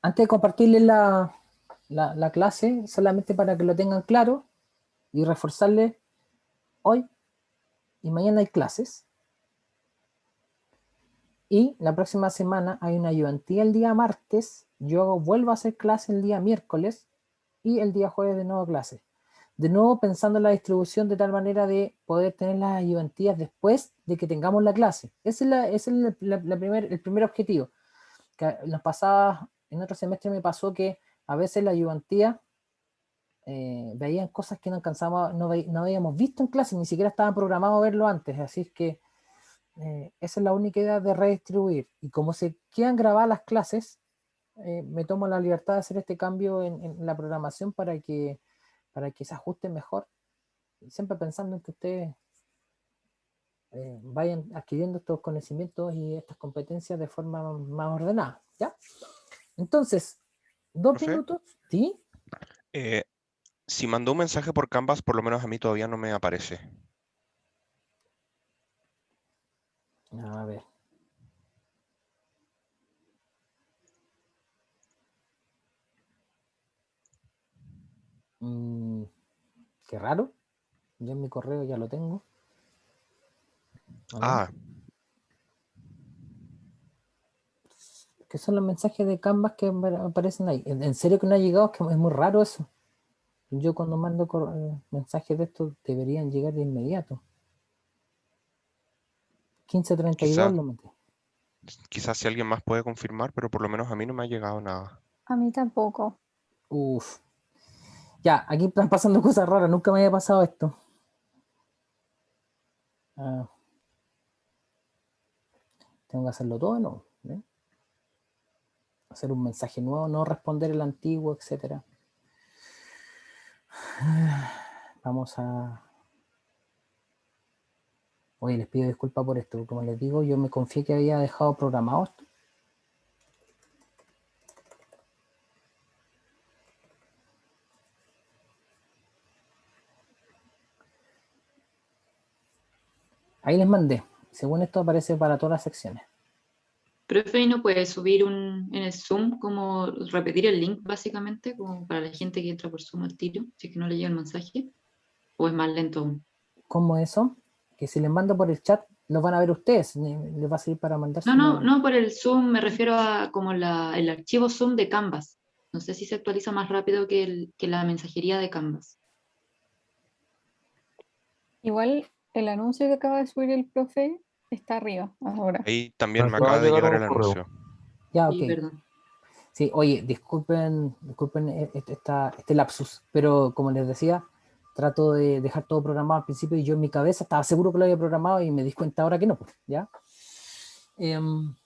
antes de compartirles la clase, solamente para que lo tengan claro y reforzarles, hoy y mañana hay clases. Y la próxima semana hay una ayudantía el día martes, yo vuelvo a hacer clase el día miércoles y el día jueves de nuevo clase. De nuevo pensando en la distribución de tal manera de poder tener las ayudantías después de que tengamos la clase. Ese es el primer objetivo. Que en otro semestre me pasó que a veces la ayudantía veían cosas que no alcanzamos, no habíamos visto en clase, ni siquiera estaba programado verlo antes, así es que esa es la única idea de redistribuir. Y como se quedan grabadas las clases, me tomo la libertad de hacer este cambio en la programación para que se ajuste mejor, siempre pensando en que ustedes vayan adquiriendo estos conocimientos y estas competencias de forma más ordenada, ¿ya? Entonces, 2 Profe, minutos, ¿sí? si mandó un mensaje por Canvas, por lo menos a mí todavía no me aparece. A ver. Qué raro. Yo en mi correo ya lo tengo. A ver. Ah, ¿Qué son los mensajes de Canvas que aparecen ahí? ¿En serio que no ha llegado? Es que es muy raro eso. Yo cuando mando mensajes de estos deberían llegar de inmediato. 15:32 quizás lo metí. quizás si alguien más puede confirmar, pero por lo menos a mí no me ha llegado nada. A mí tampoco. Uf. Ya, aquí están pasando cosas raras. Nunca me había pasado esto. Ah, tengo que hacerlo todo, ¿no? ¿Eh? Hacer un mensaje nuevo, no responder el antiguo, etcétera. Vamos a... Oye, les pido disculpas por esto. Como les digo, yo me confié que había dejado programado esto. Ahí les mandé. Según esto aparece para todas las secciones. Profe, ¿y no puede subir en el Zoom, como repetir el link básicamente, como para la gente que entra por Zoom al tiro, si es que no le llega el mensaje? ¿O es más lento aún? ¿Cómo eso? Que si les mando por el chat, los van a ver ustedes. Les va a servir para No, mandárselo. no por el Zoom, me refiero a como el archivo Zoom de Canvas. No sé si se actualiza más rápido que la mensajería de Canvas. Igual el anuncio que acaba de subir el profe está arriba ahora. Ahí también Me me acaba acaba de de llegar llegar un el correo. anuncio. Ya, Sí, ok. perdón. Sí, oye, disculpen este lapsus, pero como les decía, trato de dejar todo programado al principio y yo en mi cabeza estaba seguro que lo había programado y me di cuenta ahora que no, pues, ¿ya? Entonces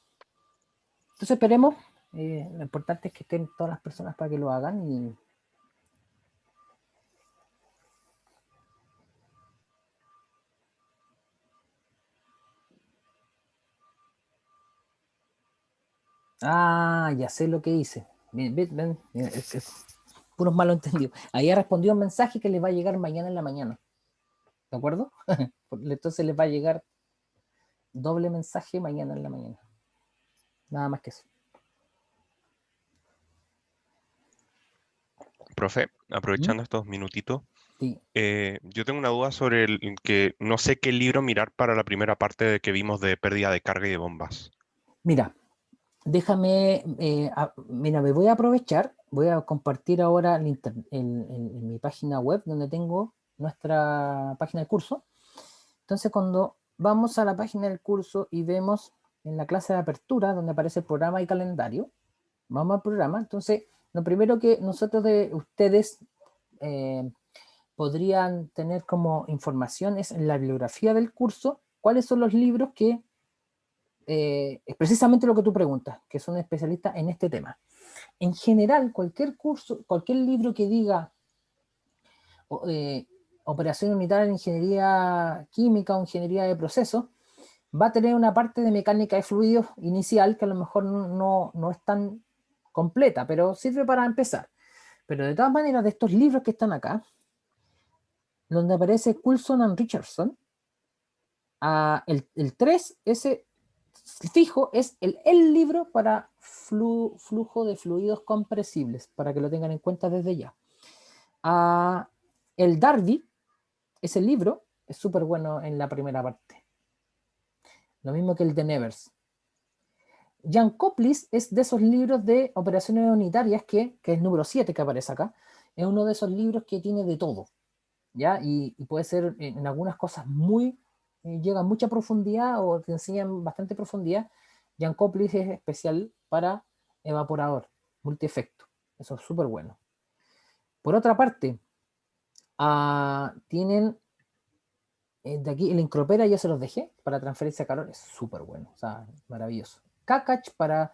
esperemos, lo importante es que estén todas las personas para que lo hagan y... Ah, ya sé lo que hice. Ven, es puros malos entendidos. Ahí ha respondido un mensaje que les va a llegar mañana en la mañana. ¿De acuerdo? Entonces les va a llegar doble mensaje mañana en la mañana. Nada más que eso. Profe, ¿Mm? aprovechando estos minutitos, Sí. yo tengo una duda sobre el que no sé qué libro mirar para la primera parte de que vimos de pérdida de carga y de bombas. Mira, déjame, mira, me voy a aprovechar, voy a compartir ahora en mi página web donde tengo nuestra página de curso. Entonces, cuando vamos a la página del curso y vemos en la clase de apertura donde aparece el programa y calendario, vamos al programa. Entonces, lo primero que nosotros de ustedes podrían tener como información es en la bibliografía del curso, cuáles son los libros que es precisamente lo que tú preguntas, que son especialistas en este tema. En general, cualquier curso, cualquier libro que diga operación unitaria en ingeniería química o ingeniería de procesos, va a tener una parte de mecánica de fluidos inicial que a lo mejor no es tan completa, pero sirve para empezar. Pero de todas maneras, de estos libros que están acá, donde aparece Coulson and Richardson, el 3, ese fijo es el libro para flujo de fluidos compresibles, para que lo tengan en cuenta desde ya. El Darby, ese libro, es súper bueno en la primera parte. Lo mismo que el de Nevers. Jan Koplis es de esos libros de operaciones unitarias que es el número 7 que aparece acá. Es uno de esos libros que tiene de todo, ¿ya? Y puede ser en algunas cosas llega a mucha profundidad o te enseñan bastante profundidad. Jan Koplis es especial para evaporador, multiefecto. Eso es súper bueno. Por otra parte, tienen de aquí el Encropera, ya se los dejé, para transferencia de calor, es súper bueno, o sea, maravilloso. Kakach para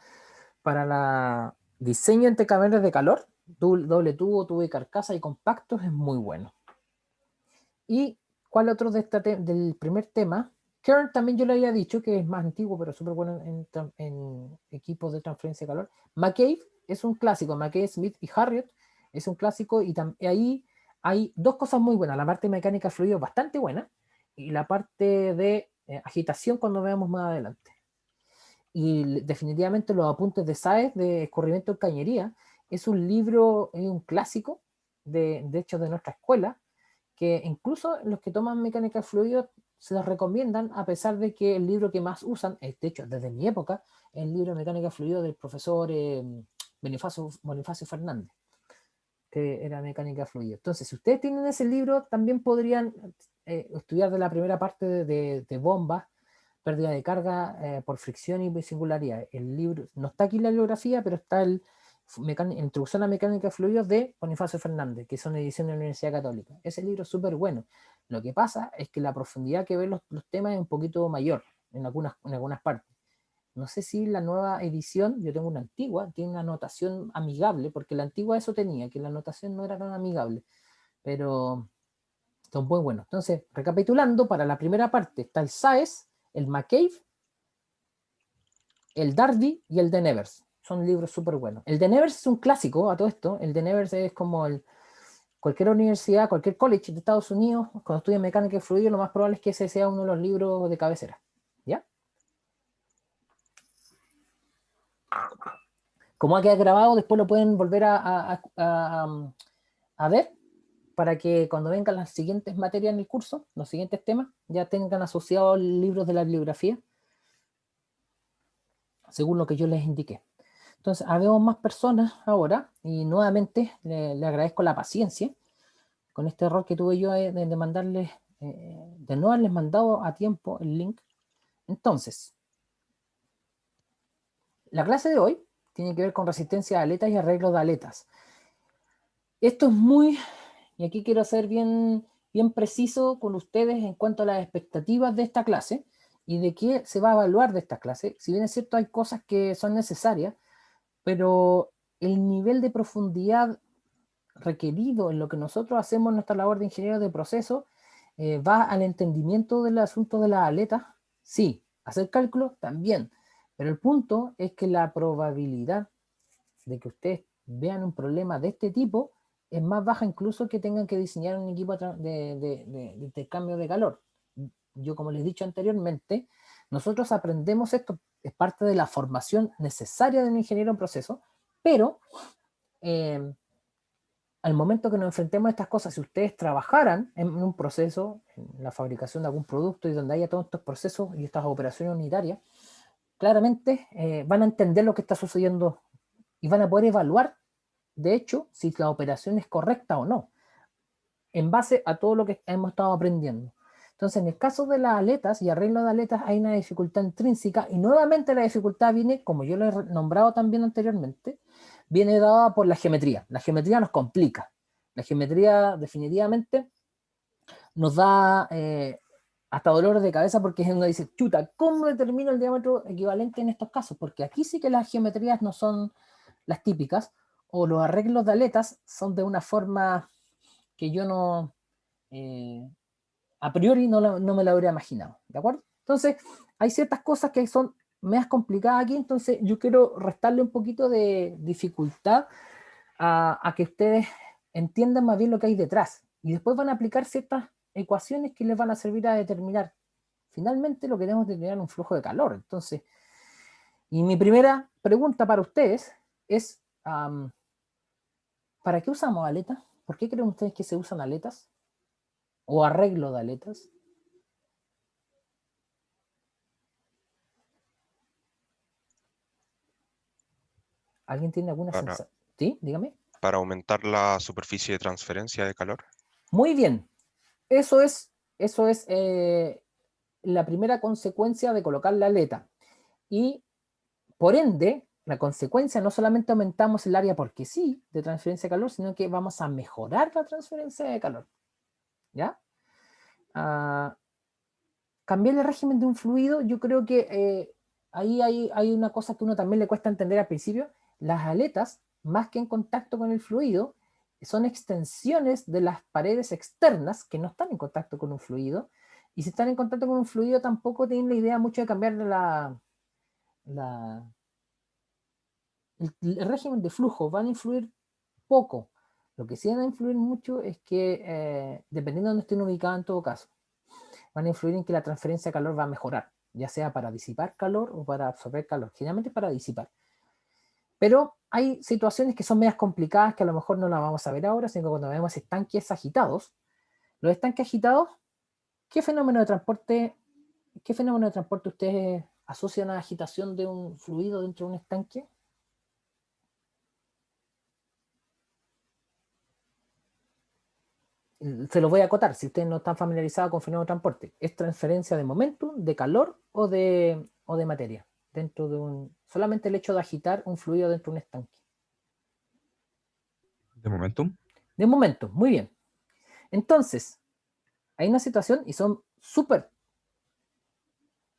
la diseño entre cámaras de calor, doble tubo y carcasa y compactos, es muy bueno. ¿Y cuál otro del primer tema? Kern también yo le había dicho que es más antiguo, pero súper bueno en equipos de transferencia de calor. McCabe es un clásico, McCabe, Smith y Harriot es un clásico, y ahí hay dos cosas muy buenas. La parte mecánica fluido bastante buena, y la parte de agitación cuando veamos más adelante. Y definitivamente los apuntes de Sáez de escurrimiento en cañería es un libro, es un clásico de hecho de nuestra escuela, que incluso los que toman mecánica de fluidos se los recomiendan, a pesar de que el libro que más usan, de hecho desde mi época, es el libro de mecánica de fluidos del profesor Bonifacio Fernández, que era mecánica de fluidos. Entonces, si ustedes tienen ese libro, también podrían estudiar de la primera parte de bombas, pérdida de carga por fricción y singularidad. El libro, no está aquí la bibliografía, pero está Introducción a Mecánica de Fluidos de Bonifacio Fernández, que son ediciones de la Universidad Católica. Ese libro es súper bueno. Lo que pasa es que la profundidad que ven los temas es un poquito mayor en algunas partes. No sé si la nueva edición, yo tengo una antigua, tiene una anotación amigable, porque la antigua eso tenía, que la anotación no era tan amigable, pero son muy buenos. Entonces, recapitulando, para la primera parte está el Sáez, el McCabe, el Darby y el de Nevers. Son libros súper buenos. El de Nevers es un clásico a todo esto. El de Nevers es como cualquier universidad, cualquier college de Estados Unidos, cuando estudian mecánica y fluido, lo más probable es que ese sea uno de los libros de cabecera. ¿Ya? Como ha quedado grabado, después lo pueden volver a ver, para que cuando vengan las siguientes materias en el curso, los siguientes temas, ya tengan asociados libros de la bibliografía, según lo que yo les indiqué. Entonces, habemos más personas ahora, y nuevamente le agradezco la paciencia con este error que tuve yo de mandarles, de no haberles mandado a tiempo el link. Entonces, la clase de hoy tiene que ver con resistencia de aletas y arreglo de aletas. Esto es y aquí quiero ser bien preciso con ustedes en cuanto a las expectativas de esta clase y de qué se va a evaluar de esta clase. Si bien es cierto, hay cosas que son necesarias, pero el nivel de profundidad requerido en lo que nosotros hacemos en nuestra labor de ingeniero de proceso va al entendimiento del asunto de las aletas. Sí, hacer cálculos también, pero el punto es que la probabilidad de que ustedes vean un problema de este tipo es más baja incluso que tengan que diseñar un equipo de intercambio de calor. Yo, como les he dicho anteriormente, nosotros aprendemos esto, es parte de la formación necesaria de un ingeniero en proceso, pero al momento que nos enfrentemos a estas cosas, si ustedes trabajaran en un proceso, en la fabricación de algún producto y donde haya todos estos procesos y estas operaciones unitarias, claramente van a entender lo que está sucediendo y van a poder evaluar, de hecho, si la operación es correcta o no, en base a todo lo que hemos estado aprendiendo. Entonces, en el caso de las aletas y arreglo de aletas, hay una dificultad intrínseca, y nuevamente la dificultad viene, como yo lo he nombrado también anteriormente, viene dada por la geometría. La geometría nos complica. La geometría definitivamente nos da hasta dolores de cabeza, porque uno dice, chuta, ¿cómo determino el diámetro equivalente en estos casos? Porque aquí sí que las geometrías no son las típicas, o los arreglos de aletas son de una forma que yo no, a priori no me la habría imaginado, ¿de acuerdo? Entonces, hay ciertas cosas que son más complicadas aquí, entonces yo quiero restarle un poquito de dificultad a que ustedes entiendan más bien lo que hay detrás, y después van a aplicar ciertas ecuaciones que les van a servir a determinar finalmente lo que tenemos que tener un flujo de calor. Entonces, Y mi primera pregunta para ustedes es, ¿para qué usamos aletas? ¿Por qué creen ustedes que se usan aletas? ¿O arreglo de aletas? ¿Alguien tiene alguna Para, sensación? ¿Sí? Dígame. para aumentar la superficie de transferencia de calor. Muy bien. Eso es la primera consecuencia de colocar la aleta. Y por ende, la consecuencia no solamente aumentamos el área porque sí de transferencia de calor, sino que vamos a mejorar la transferencia de calor. ¿Ya? Cambiar el régimen de un fluido, yo creo que ahí hay una cosa que uno también le cuesta entender al principio. Las aletas, más que en contacto con el fluido, son extensiones de las paredes externas que no están en contacto con un fluido. Y si están en contacto con un fluido, tampoco tienen la idea mucho de cambiar el régimen de flujo. Van a influir poco. Lo que sí van a influir mucho es que, dependiendo de donde estén ubicados en todo caso, van a influir en que la transferencia de calor va a mejorar, ya sea para disipar calor o para absorber calor. Generalmente para disipar. Pero hay situaciones que son medias complicadas que a lo mejor no las vamos a ver ahora, sino que cuando vemos estanques agitados. Los estanques agitados, ¿qué fenómeno de transporte ustedes asocian a la agitación de un fluido dentro de un estanque? Se los voy a acotar si ustedes no están familiarizados con fenómeno de transporte. ¿Es transferencia de momentum, de calor o de materia? Dentro de solamente el hecho de agitar un fluido dentro de un estanque. De momentum. De momentum, muy bien. Entonces, hay una situación y son súper...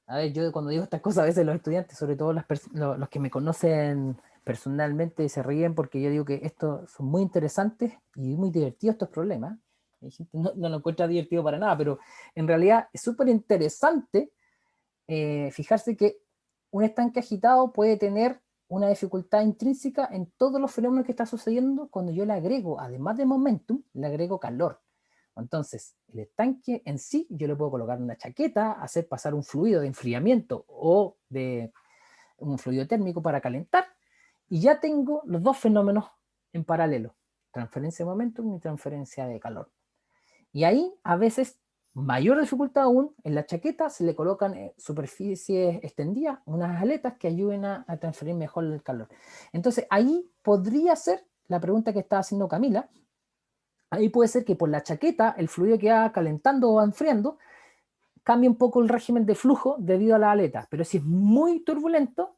A ver, yo cuando digo estas cosas a veces los estudiantes, sobre todo los que me conocen personalmente, se ríen porque yo digo que estos son muy interesantes y muy divertidos estos problemas. Hay gente no lo encuentra divertido para nada, pero en realidad es súper interesante fijarse que un estanque agitado puede tener una dificultad intrínseca en todos los fenómenos que está sucediendo cuando yo le agrego, además de momentum, le agrego calor. Entonces, el estanque en sí, yo le puedo colocar una chaqueta, hacer pasar un fluido de enfriamiento o de un fluido térmico para calentar, y ya tengo los dos fenómenos en paralelo, transferencia de momentum y transferencia de calor. Y ahí, a veces, mayor dificultad aún, en la chaqueta se le colocan superficies extendidas, unas aletas que ayuden a transferir mejor el calor. Entonces, ahí podría ser la pregunta que estaba haciendo Camila. Ahí puede ser que por la chaqueta el fluido que va calentando o va enfriando cambie un poco el régimen de flujo debido a las aletas, pero si es muy turbulento,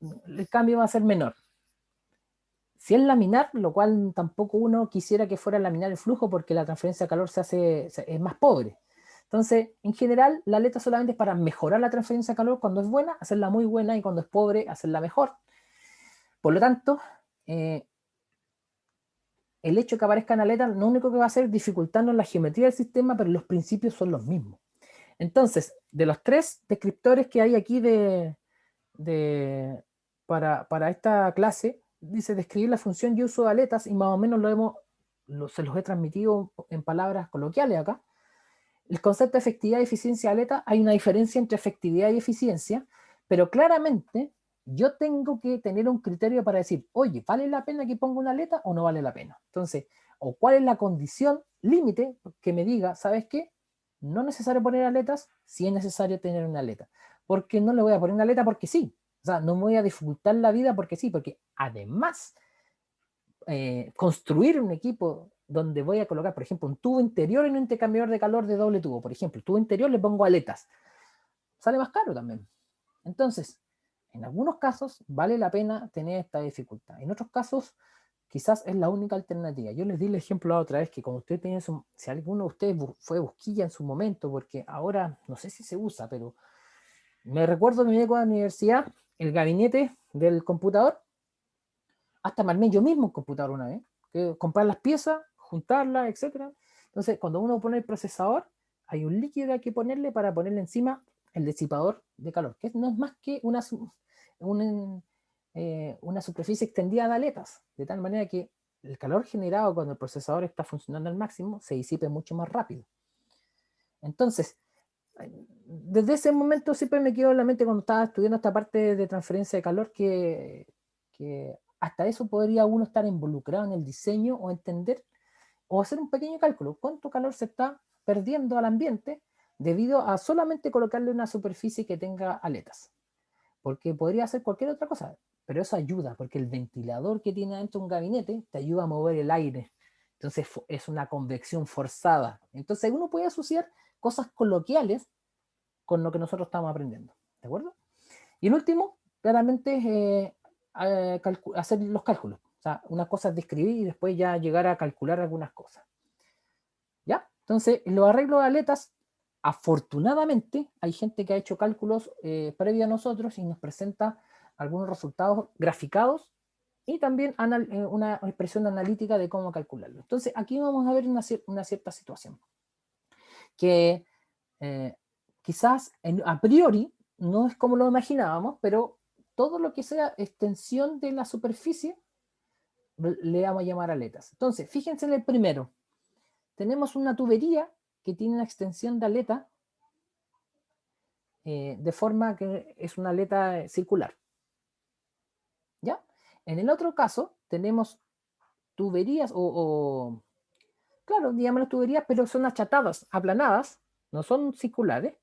el cambio va a ser menor. Si es laminar, lo cual tampoco uno quisiera que fuera laminar el flujo porque la transferencia de calor es más pobre. Entonces, en general, la aleta solamente es para mejorar la transferencia de calor cuando es buena, hacerla muy buena, y cuando es pobre, hacerla mejor. Por lo tanto, el hecho de que aparezcan aletas, lo único que va a hacer es dificultarnos la geometría del sistema, pero los principios son los mismos. Entonces, de los tres descriptores que hay aquí para esta clase, dice describir la función y uso de aletas, y más o menos se los he transmitido en palabras coloquiales acá. El concepto de efectividad y eficiencia de aleta, hay una diferencia entre efectividad y eficiencia, pero claramente yo tengo que tener un criterio para decir, oye, ¿vale la pena que ponga una aleta o no vale la pena? Entonces, o cuál es la condición límite que me diga, ¿sabes qué? No es necesario poner aletas, si es necesario tener una aleta. Porque no le voy a poner una aleta porque sí. O sea, no me voy a dificultar la vida porque sí, porque además construir un equipo donde voy a colocar, por ejemplo, un tubo interior en un intercambiador de calor de doble tubo, por ejemplo, el tubo interior le pongo aletas, sale más caro también. Entonces, en algunos casos vale la pena tener esta dificultad. En otros casos, quizás es la única alternativa. Yo les di el ejemplo la otra vez que cuando usted tiene si alguno de ustedes fue busquilla en su momento, porque ahora no sé si se usa, pero me recuerdo que me llegó a la universidad el gabinete del computador, hasta me armé yo mismo un computador una vez, que comprar las piezas, juntarlas, etc. Entonces, cuando uno pone el procesador, hay un líquido que hay que ponerle para ponerle encima el disipador de calor, que no es más que una superficie extendida de aletas, de tal manera que el calor generado cuando el procesador está funcionando al máximo se disipe mucho más rápido. Entonces, desde ese momento siempre me quedó en la mente cuando estaba estudiando esta parte de transferencia de calor que hasta eso podría uno estar involucrado en el diseño o entender o hacer un pequeño cálculo. ¿Cuánto calor se está perdiendo al ambiente debido a solamente colocarle una superficie que tenga aletas? Porque podría hacer cualquier otra cosa, pero eso ayuda, porque el ventilador que tiene dentro de un gabinete te ayuda a mover el aire. Entonces es una convección forzada. Entonces uno puede asociar cosas coloquiales con lo que nosotros estamos aprendiendo. ¿De acuerdo? Y el último, claramente, es hacer los cálculos. O sea, una cosa es describir y después ya llegar a calcular algunas cosas. ¿Ya? Entonces, los arreglos de aletas, afortunadamente, hay gente que ha hecho cálculos previo a nosotros y nos presenta algunos resultados graficados y también una expresión analítica de cómo calcularlo. Entonces, aquí vamos a ver una cierta situación que quizás a priori no es como lo imaginábamos, pero todo lo que sea extensión de la superficie le vamos a llamar aletas. Entonces, fíjense en el primero. Tenemos una tubería que tiene una extensión de aleta de forma que es una aleta circular. ¿Ya? En el otro caso, tenemos tuberías claro, digamos tuberías, pero son achatadas, aplanadas, no son circulares,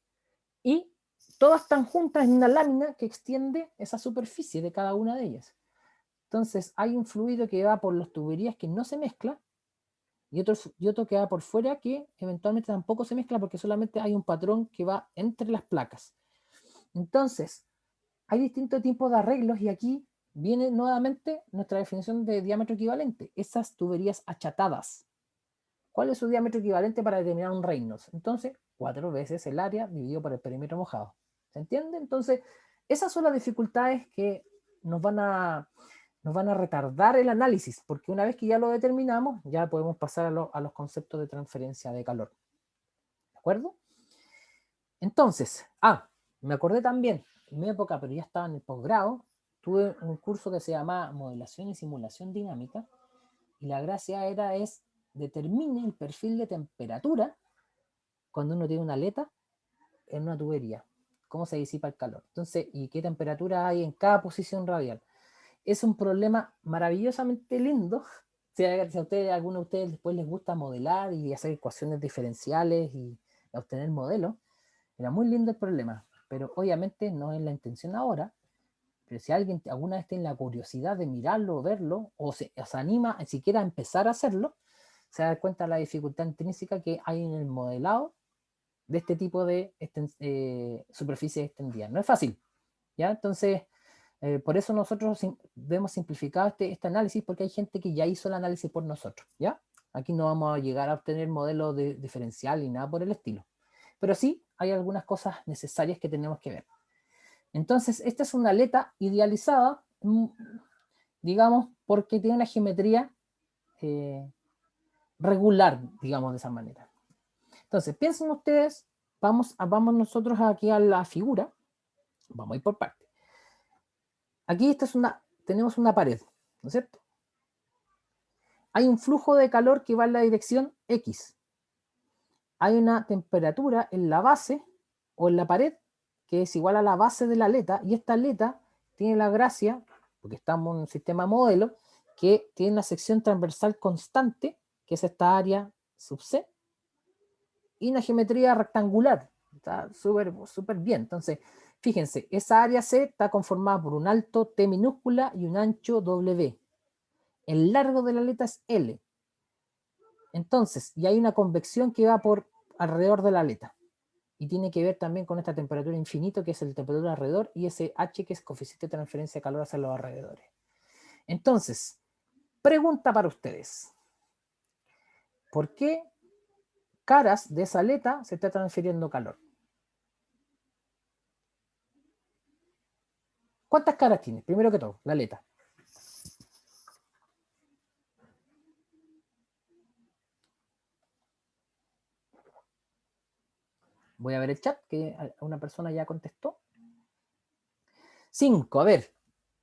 y todas están juntas en una lámina que extiende esa superficie de cada una de ellas. Entonces hay un fluido que va por las tuberías que no se mezcla y otro que va por fuera que eventualmente tampoco se mezcla porque solamente hay un patrón que va entre las placas. Entonces hay distintos tipos de arreglos y aquí viene nuevamente nuestra definición de diámetro equivalente, esas tuberías achatadas. ¿Cuál es su diámetro equivalente para determinar un Reynolds? Entonces, 4 veces el área dividido por el perímetro mojado. ¿Se entiende? Entonces, esas son las dificultades que nos van a retardar el análisis, porque una vez que ya lo determinamos, ya podemos pasar a los conceptos de transferencia de calor. ¿De acuerdo? Entonces, me acordé también, en mi época, pero ya estaba en el posgrado, tuve un curso que se llamaba Modelación y Simulación Dinámica, y la gracia es determine el perfil de temperatura cuando uno tiene una aleta en una tubería, cómo se disipa el calor. Entonces, y qué temperatura hay en cada posición radial. Es un problema maravillosamente lindo. Si a alguno de ustedes después les gusta modelar y hacer ecuaciones diferenciales y obtener modelos, era muy lindo el problema, pero obviamente no es la intención ahora. Pero si alguien alguna vez tiene la curiosidad de mirarlo, verlo, o se anima siquiera a empezar a hacerlo, se da cuenta de la dificultad intrínseca que hay en el modelado de este tipo de superficies extendidas. No es fácil, ¿ya? Entonces, por eso nosotros debemos simplificar este análisis, porque hay gente que ya hizo el análisis por nosotros, ¿ya? Aquí no vamos a llegar a obtener modelos diferencial ni nada por el estilo. Pero sí hay algunas cosas necesarias que tenemos que ver. Entonces, esta es una aleta idealizada, digamos, porque tiene una geometría regular, digamos, de esa manera. Entonces, piensen ustedes, vamos nosotros aquí a la figura, vamos a ir por partes. Aquí tenemos una pared, ¿no es cierto? Hay un flujo de calor que va en la dirección X. Hay una temperatura en la base o en la pared que es igual a la base de la aleta, y esta aleta tiene la gracia, porque estamos en un sistema modelo, que tiene una sección transversal constante, que es esta área sub C, y una geometría rectangular. Está súper bien. Entonces, fíjense, esa área C está conformada por un alto T minúscula y un ancho W. El largo de la aleta es L. Entonces, y hay una convección que va por alrededor de la aleta. Y tiene que ver también con esta temperatura infinito, que es la temperatura alrededor, y ese H, que es coeficiente de transferencia de calor hacia los alrededores. Entonces, pregunta para ustedes. ¿Por qué caras de esa aleta se está transfiriendo calor? ¿Cuántas caras tiene? Primero que todo, la aleta. Voy a ver el chat, que una persona ya contestó. 5, a ver.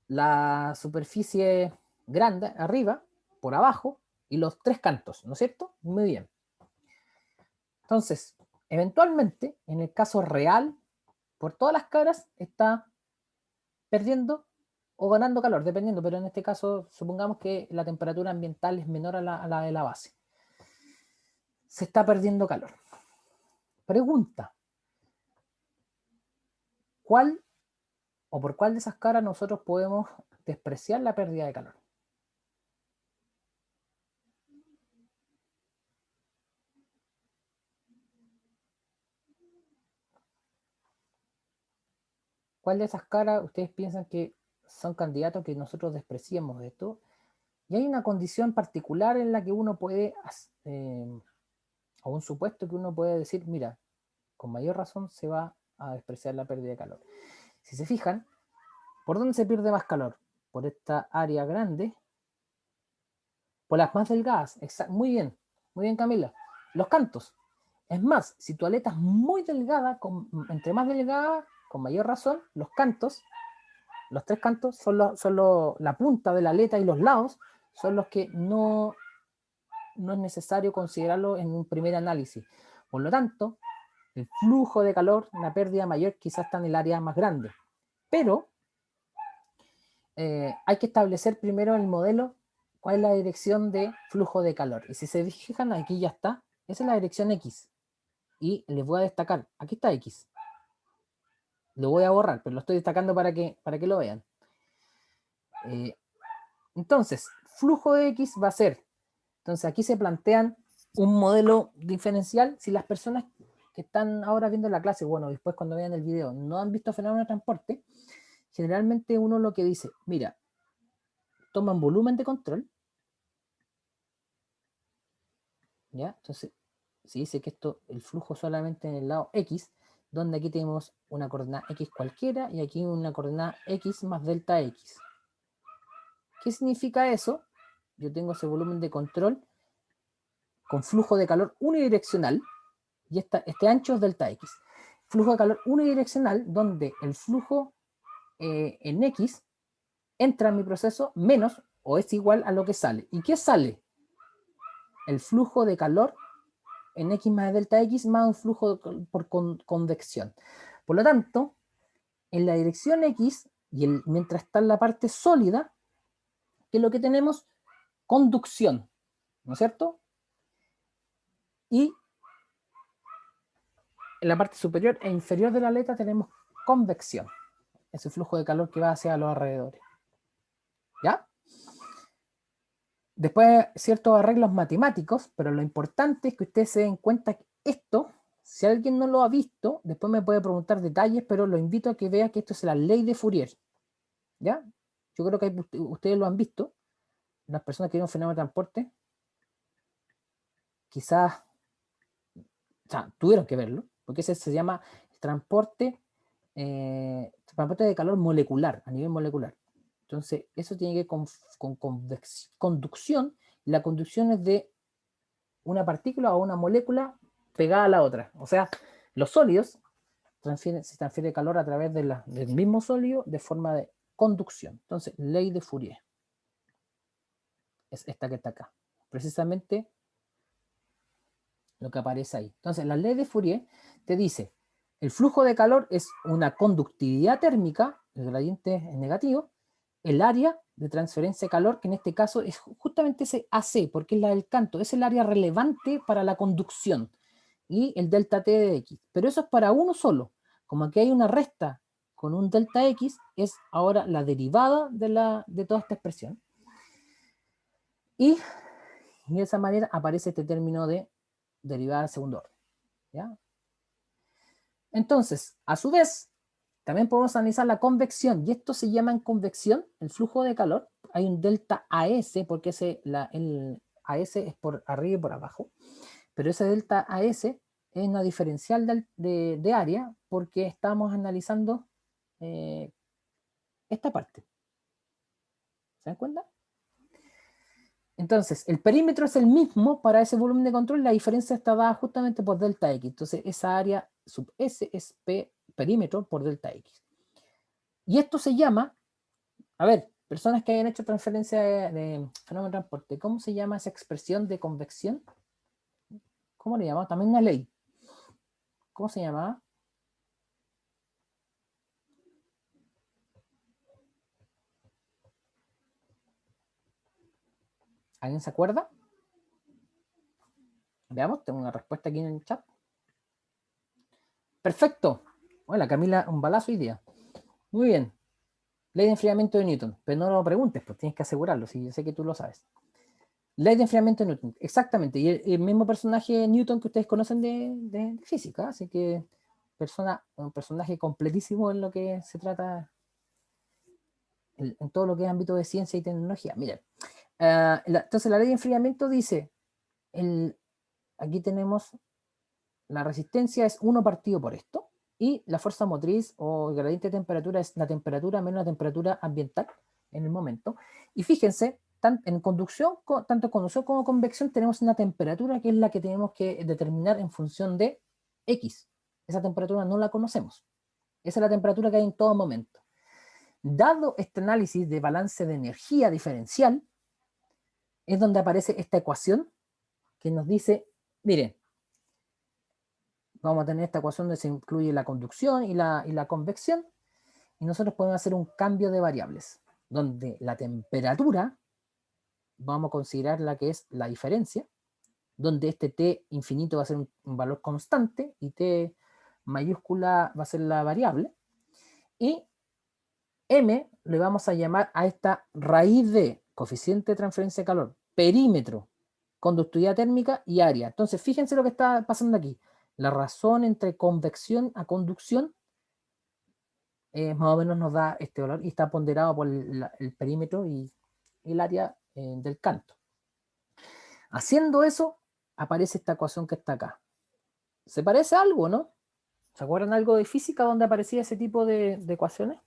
La superficie grande arriba, por abajo, y los 3 cantos, ¿no es cierto? Muy bien. Entonces, eventualmente, en el caso real, por todas las caras, está perdiendo o ganando calor, dependiendo, pero en este caso, supongamos que la temperatura ambiental es menor a la de la base. Se está perdiendo calor. Pregunta: ¿cuál o por cuál de esas caras nosotros podemos despreciar la pérdida de calor? ¿Cuál de esas caras ustedes piensan que son candidatos que nosotros despreciemos de esto? Y hay una condición particular en la que uno puede, o un supuesto que uno puede decir, mira, con mayor razón se va a despreciar la pérdida de calor. Si se fijan, ¿por dónde se pierde más calor? Por esta área grande, por las más delgadas. Muy bien Camila. Los cantos. Es más, si tu aleta es muy delgada, entre más delgada, con mayor razón, los cantos, los tres cantos, son la punta de la aleta y los lados, son los que no es necesario considerarlo en un primer análisis. Por lo tanto, el flujo de calor, una pérdida mayor, quizás está en el área más grande. Pero hay que establecer primero el modelo, cuál es la dirección de flujo de calor. Y si se fijan, aquí ya está. Esa es la dirección X. Y les voy a destacar, aquí está X. Lo voy a borrar, pero lo estoy destacando para que lo vean. Entonces, flujo de X va a ser, entonces aquí se plantean un modelo diferencial. Si las personas que están ahora viendo la clase, bueno, después cuando vean el video, no han visto fenómeno de transporte, generalmente uno lo que dice, mira, toman volumen de control, ¿ya? Entonces, se dice que el flujo solamente en el lado X, donde aquí tenemos una coordenada X cualquiera y aquí una coordenada X más delta X. ¿Qué significa eso? Yo tengo ese volumen de control con flujo de calor unidireccional y este ancho es delta X. Flujo de calor unidireccional donde el flujo en X entra en mi proceso menos o es igual a lo que sale. ¿Y qué sale? El flujo de calor en X más delta X más un flujo por convección. Por lo tanto, en la dirección X, mientras está en la parte sólida, ¿qué es lo que tenemos? Conducción, ¿no es cierto? Y en la parte superior e inferior de la aleta tenemos convección, ese flujo de calor que va hacia los alrededores. ¿Ya? Después, ciertos arreglos matemáticos, pero lo importante es que ustedes se den cuenta que esto, si alguien no lo ha visto, después me puede preguntar detalles, pero lo invito a que vea que esto es la ley de Fourier. ¿Ya? Yo creo que ustedes lo han visto, las personas que vieron fenómeno de transporte, quizás, o sea, tuvieron que verlo, porque ese se llama transporte de calor molecular, a nivel molecular. Entonces, eso tiene que ver con conducción, y la conducción es de una partícula o una molécula pegada a la otra. O sea, los sólidos se transfiere calor a través del mismo sólido de forma de conducción. Entonces, ley de Fourier es esta que está acá. Precisamente lo que aparece ahí. Entonces, la ley de Fourier te dice, el flujo de calor es una conductividad térmica, el gradiente es negativo, el área de transferencia de calor, que en este caso es justamente ese AC, porque es la del canto, es el área relevante para la conducción, y el delta T de X. Pero eso es para uno solo. Como aquí hay una resta con un delta X, es ahora la derivada de toda esta expresión. Y de esa manera aparece este término de derivada al segundo orden. ¿Ya? Entonces, a su vez, también podemos analizar la convección, y esto se llama en convección, el flujo de calor. Hay un delta AS, porque el AS es por arriba y por abajo, pero ese delta AS es una diferencial de área, porque estamos analizando esta parte. ¿Se dan cuenta? Entonces, el perímetro es el mismo para ese volumen de control, la diferencia está dada justamente por delta X. Entonces, esa área sub S es perímetro por delta X. Y esto se llama, a ver, personas que hayan hecho transferencia de fenómeno de transporte, ¿cómo se llama esa expresión de convección? ¿Cómo le llamamos? También una ley. ¿cómo se llamaba? ¿Alguien se acuerda? Veamos, tengo una respuesta aquí en el chat. Perfecto. Bueno, Camila, un balazo hoy día. Muy bien. Ley de enfriamiento de Newton. Pero no lo preguntes, pues tienes que asegurarlo, si yo sé que tú lo sabes. Ley de enfriamiento de Newton. Exactamente. Y el mismo personaje Newton que ustedes conocen de física. Así que un personaje completísimo en lo que se trata, en todo lo que es ámbito de ciencia y tecnología. Miren. Entonces la ley de enfriamiento dice, aquí tenemos la resistencia es 1 partido por esto, y la fuerza motriz o el gradiente de temperatura es la temperatura menos la temperatura ambiental en el momento. Y fíjense, en conducción, tanto en conducción como convección, tenemos una temperatura que es la que tenemos que determinar en función de X. Esa temperatura no la conocemos. Esa es la temperatura que hay en todo momento. Dado este análisis de balance de energía diferencial, es donde aparece esta ecuación que nos dice, miren, vamos a tener esta ecuación donde se incluye la conducción y la convección, y nosotros podemos hacer un cambio de variables, donde la temperatura, vamos a considerar la que es la diferencia, donde este T infinito va a ser un valor constante, y T mayúscula va a ser la variable, y M le vamos a llamar a esta raíz de coeficiente de transferencia de calor, perímetro, conductividad térmica y área. Entonces, fíjense lo que está pasando aquí. La razón entre convección a conducción más o menos nos da este valor y está ponderado por el perímetro y el área del canto. Haciendo eso, aparece esta ecuación que está acá. ¿Se parece a algo, no? ¿Se acuerdan algo de física donde aparecía ese tipo de ecuaciones?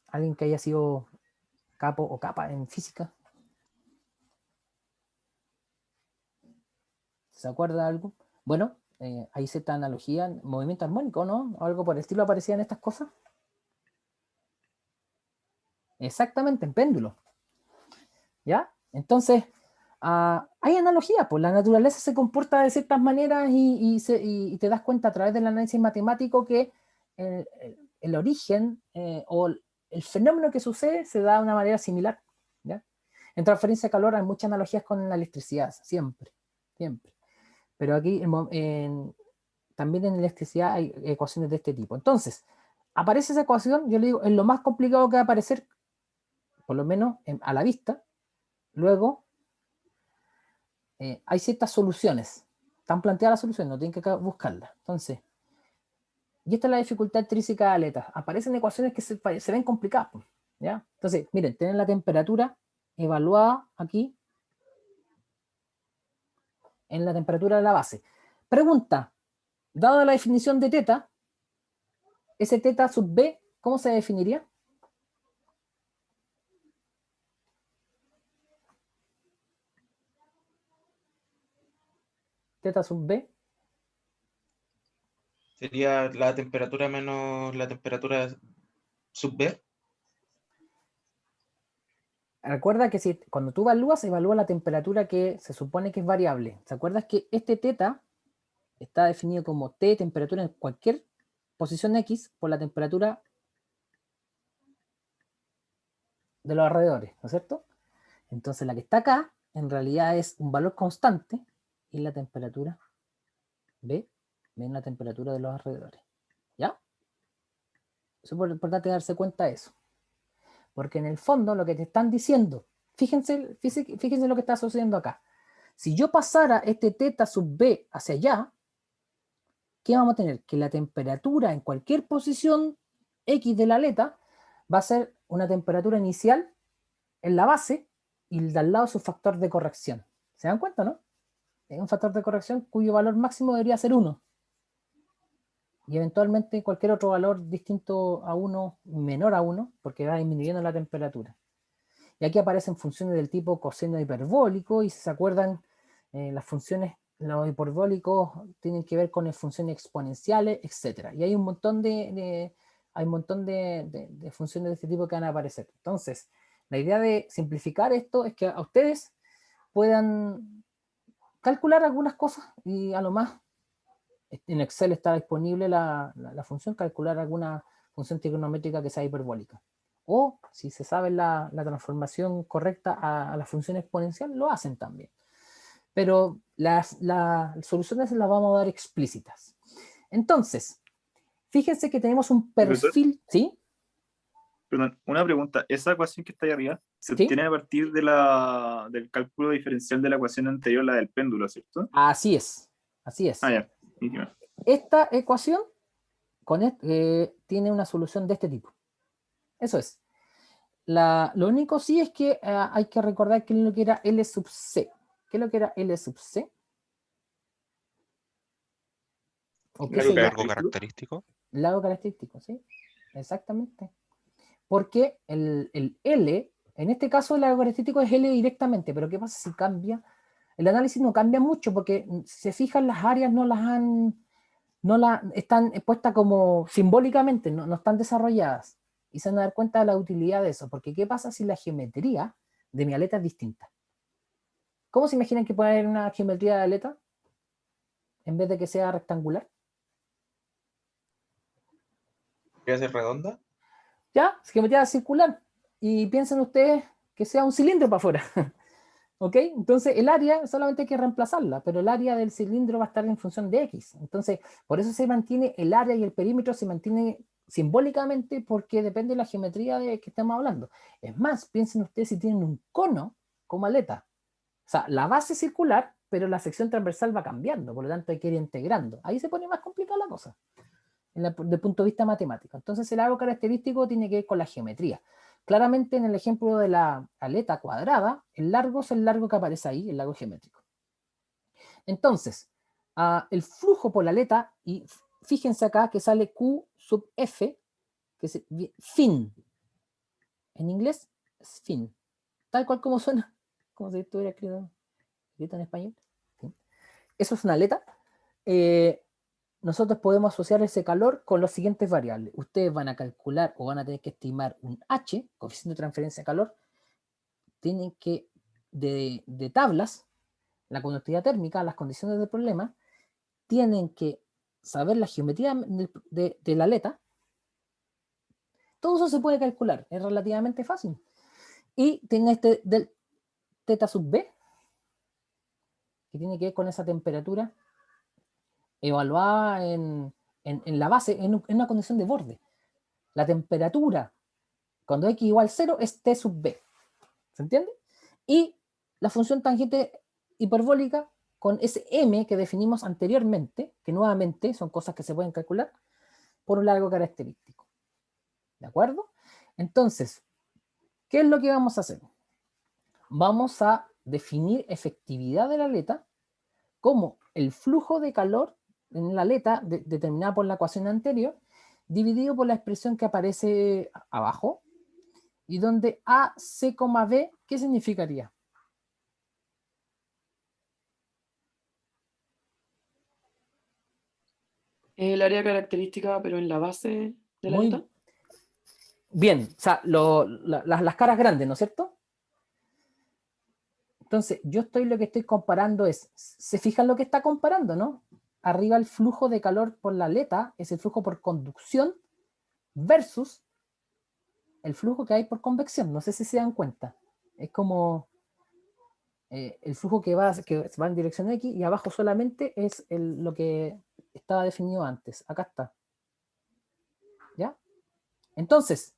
¿Alguien que haya sido capo o capa en física? ¿Se acuerda de algo? Bueno, hay cierta analogía, movimiento armónico, ¿no? O algo por el estilo aparecía en estas cosas. Exactamente, en péndulo. ¿Ya? Entonces, hay analogías, pues la naturaleza se comporta de ciertas maneras y te das cuenta a través del análisis matemático que el origen o el fenómeno que sucede se da de una manera similar. ¿Ya? En transferencia de calor hay muchas analogías con la electricidad, siempre, siempre. Pero aquí también en electricidad hay ecuaciones de este tipo. Entonces, aparece esa ecuación, yo le digo, es lo más complicado que va a aparecer, por lo menos a la vista. Luego, hay ciertas soluciones. Están planteadas las soluciones, no tienen que buscarlas. Entonces, y esta es la dificultad intrínseca de aletas. Aparecen ecuaciones que se ven complicadas. ¿Ya? Entonces, miren, tienen la temperatura evaluada aquí en la temperatura de la base. Pregunta, dada la definición de teta, ese teta sub b, ¿cómo se definiría? Teta sub b. Sería la temperatura menos la temperatura sub B. Recuerda que cuando tú evalúa la temperatura que se supone que es variable. ¿Te acuerdas que este teta está definido como T, temperatura en cualquier posición X, por la temperatura de los alrededores, ¿no es cierto? Entonces la que está acá, en realidad es un valor constante, y la temperatura B menos la temperatura de los alrededores. ¿Ya? Es importante darse cuenta de eso. Porque en el fondo lo que te están diciendo, fíjense lo que está sucediendo acá. Si yo pasara este teta sub B hacia allá, ¿qué vamos a tener? Que la temperatura en cualquier posición X de la aleta va a ser una temperatura inicial en la base y de al lado su factor de corrección. ¿Se dan cuenta, no? Es un factor de corrección cuyo valor máximo debería ser 1. Y eventualmente cualquier otro valor distinto a 1, menor a 1, porque va disminuyendo la temperatura. Y aquí aparecen funciones del tipo coseno hiperbólico, y si se acuerdan, las funciones, los hiperbólicos tienen que ver con funciones exponenciales, etc. Y hay un montón de funciones de este tipo que van a aparecer. Entonces, la idea de simplificar esto es que a ustedes puedan calcular algunas cosas y a lo más en Excel está disponible la función, calcular alguna función trigonométrica que sea hiperbólica. O si se sabe la transformación correcta a la función exponencial, lo hacen también. Pero las soluciones las vamos a dar explícitas. Entonces, fíjense que tenemos un Profesor, perfil, ¿sí? perdón, una pregunta. ¿Esa ecuación que está ahí arriba se ¿Sí? obtiene a partir de del cálculo diferencial de la ecuación anterior, la del péndulo, ¿cierto? Así es, así es. Ah, ya. Nítido. Esta ecuación tiene una solución de este tipo. Eso es. Lo único sí es que hay que recordar qué es lo que era L sub C. ¿Qué es lo que era L sub C? ¿O qué Largo sé yo? Largo característico. Lado característico, ¿sí? Exactamente. Porque el L, en este caso el lado característico es L directamente, pero ¿qué pasa si cambia? El análisis no cambia mucho porque si se fijan las áreas están puestas como simbólicamente, no están desarrolladas. Y se van a dar cuenta de la utilidad de eso, porque ¿qué pasa si la geometría de mi aleta es distinta? ¿Cómo se imaginan que puede haber una geometría de aleta en vez de que sea rectangular? ¿Quiere ser redonda? ¿Ya? Geometría circular. Y piensen ustedes que sea un cilindro para afuera. ¿Ok? Entonces el área solamente hay que reemplazarla, pero el área del cilindro va a estar en función de X. Entonces, por eso se mantiene el área y el perímetro se mantiene simbólicamente porque depende de la geometría de que estamos hablando. Es más, piensen ustedes si tienen un cono como aleta. O sea, la base es circular, pero la sección transversal va cambiando, por lo tanto hay que ir integrando. Ahí se pone más complicada la cosa, desde el punto de vista matemático. Entonces el largo característico tiene que ver con la geometría. Claramente en el ejemplo de la aleta cuadrada, el largo es el largo que aparece ahí, el largo geométrico. Entonces, el flujo por la aleta, y fíjense acá que sale Q sub F, que es fin. En inglés es fin. Tal cual como suena, como si estuviera escrito en español. ¿Sí? Eso es una aleta. Nosotros podemos asociar ese calor con las siguientes variables. Ustedes van a calcular o van a tener que estimar un H, coeficiente de transferencia de calor. Tienen que, de tablas, la conductividad térmica, las condiciones del problema, tienen que saber la geometría de la aleta. Todo eso se puede calcular, es relativamente fácil. Y tiene este del θ sub B, que tiene que ver con esa temperatura evaluada en la base, en una condición de borde. La temperatura, cuando x igual 0, es T sub B. ¿Se entiende? Y la función tangente hiperbólica con ese m que definimos anteriormente, que nuevamente son cosas que se pueden calcular, por un largo característico. ¿De acuerdo? Entonces, ¿qué es lo que vamos a hacer? Vamos a definir efectividad de la aleta como el flujo de calor en la aleta determinada por la ecuación anterior, dividido por la expresión que aparece abajo, y donde A, C, B, ¿qué significaría? El área característica, pero en la base de la Muy aleta. bien, o sea, las caras grandes, ¿no es cierto? Entonces, lo que estoy comparando es, ¿se fijan lo que está comparando, no? Arriba el flujo de calor por la aleta es el flujo por conducción versus el flujo que hay por convección. No sé si se dan cuenta. Es como el flujo que va en dirección X y abajo solamente es lo que estaba definido antes. Acá está. ¿Ya? Entonces,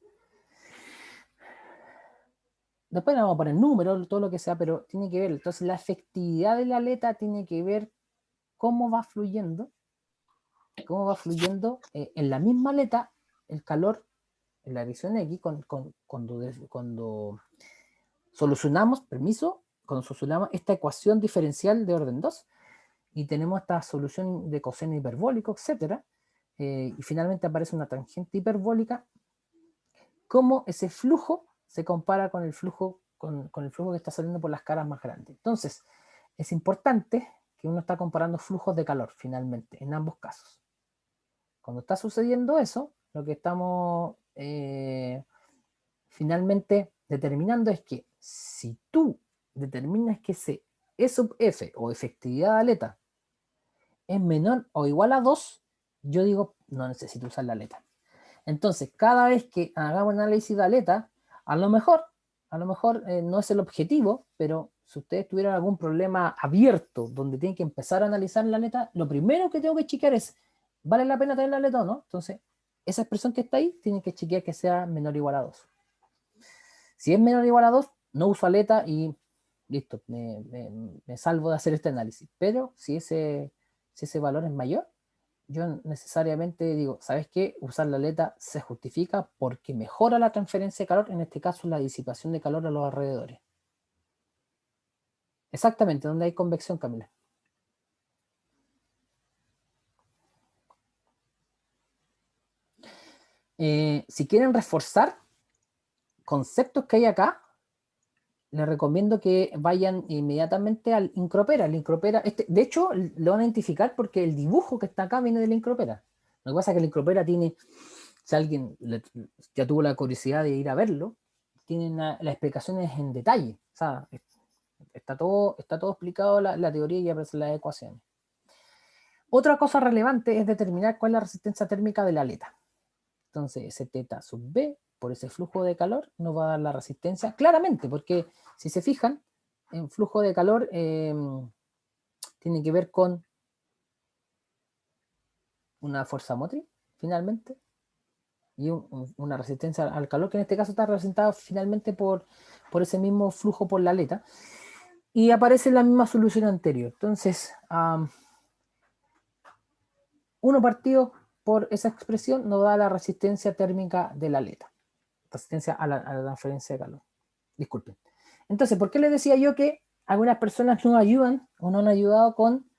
después le vamos a poner números, todo lo que sea, pero tiene que ver. Entonces, la efectividad de la aleta tiene que ver cómo va fluyendo en la misma aleta el calor en la dirección X cuando solucionamos, cuando solucionamos esta ecuación diferencial de orden 2 y tenemos esta solución de coseno hiperbólico, etc. Y finalmente aparece una tangente hiperbólica, cómo ese flujo se compara con el flujo que está saliendo por las caras más grandes. Entonces, es importante que uno está comparando flujos de calor finalmente, en ambos casos. Cuando está sucediendo eso, lo que estamos finalmente determinando es que si tú determinas que ese E sub F o efectividad de aleta es menor o igual a 2, yo digo, no necesito usar la aleta. Entonces, cada vez que hagamos análisis de aleta, a lo mejor no es el objetivo, pero si ustedes tuvieran algún problema abierto donde tienen que empezar a analizar la aleta, lo primero que tengo que chequear es, ¿vale la pena tener la aleta o no? Entonces, esa expresión que está ahí, tienen que chequear que sea menor o igual a 2. Si es menor o igual a 2, no uso aleta y listo, me salvo de hacer este análisis. Pero si ese valor es mayor, yo necesariamente digo, ¿sabes qué? Usar la aleta se justifica porque mejora la transferencia de calor, en este caso la disipación de calor a los alrededores. Exactamente, donde hay convección, Camila. Si quieren reforzar conceptos que hay acá, les recomiendo que vayan inmediatamente al Incropera. El Incropera, de hecho, lo van a identificar porque el dibujo que está acá viene del Incropera. Lo que pasa es que el Incropera tiene, si alguien ya tuvo la curiosidad de ir a verlo, tienen las explicaciones en detalle. O sea, está todo explicado, la teoría y aparecen las ecuaciones. Otra cosa relevante es determinar cuál es la resistencia térmica de la aleta. Entonces, ese teta sub B, por ese flujo de calor, nos va a dar la resistencia claramente, porque si se fijan, en flujo de calor tiene que ver con una fuerza motriz, finalmente, y una resistencia al calor, que en este caso está representada finalmente por ese mismo flujo por la aleta, y aparece la misma solución anterior. Entonces, uno partido por esa expresión nos da la resistencia térmica de la aleta, resistencia a la transferencia de calor. Disculpen. Entonces, ¿por qué les decía yo que algunas personas no ayudan o no han ayudado con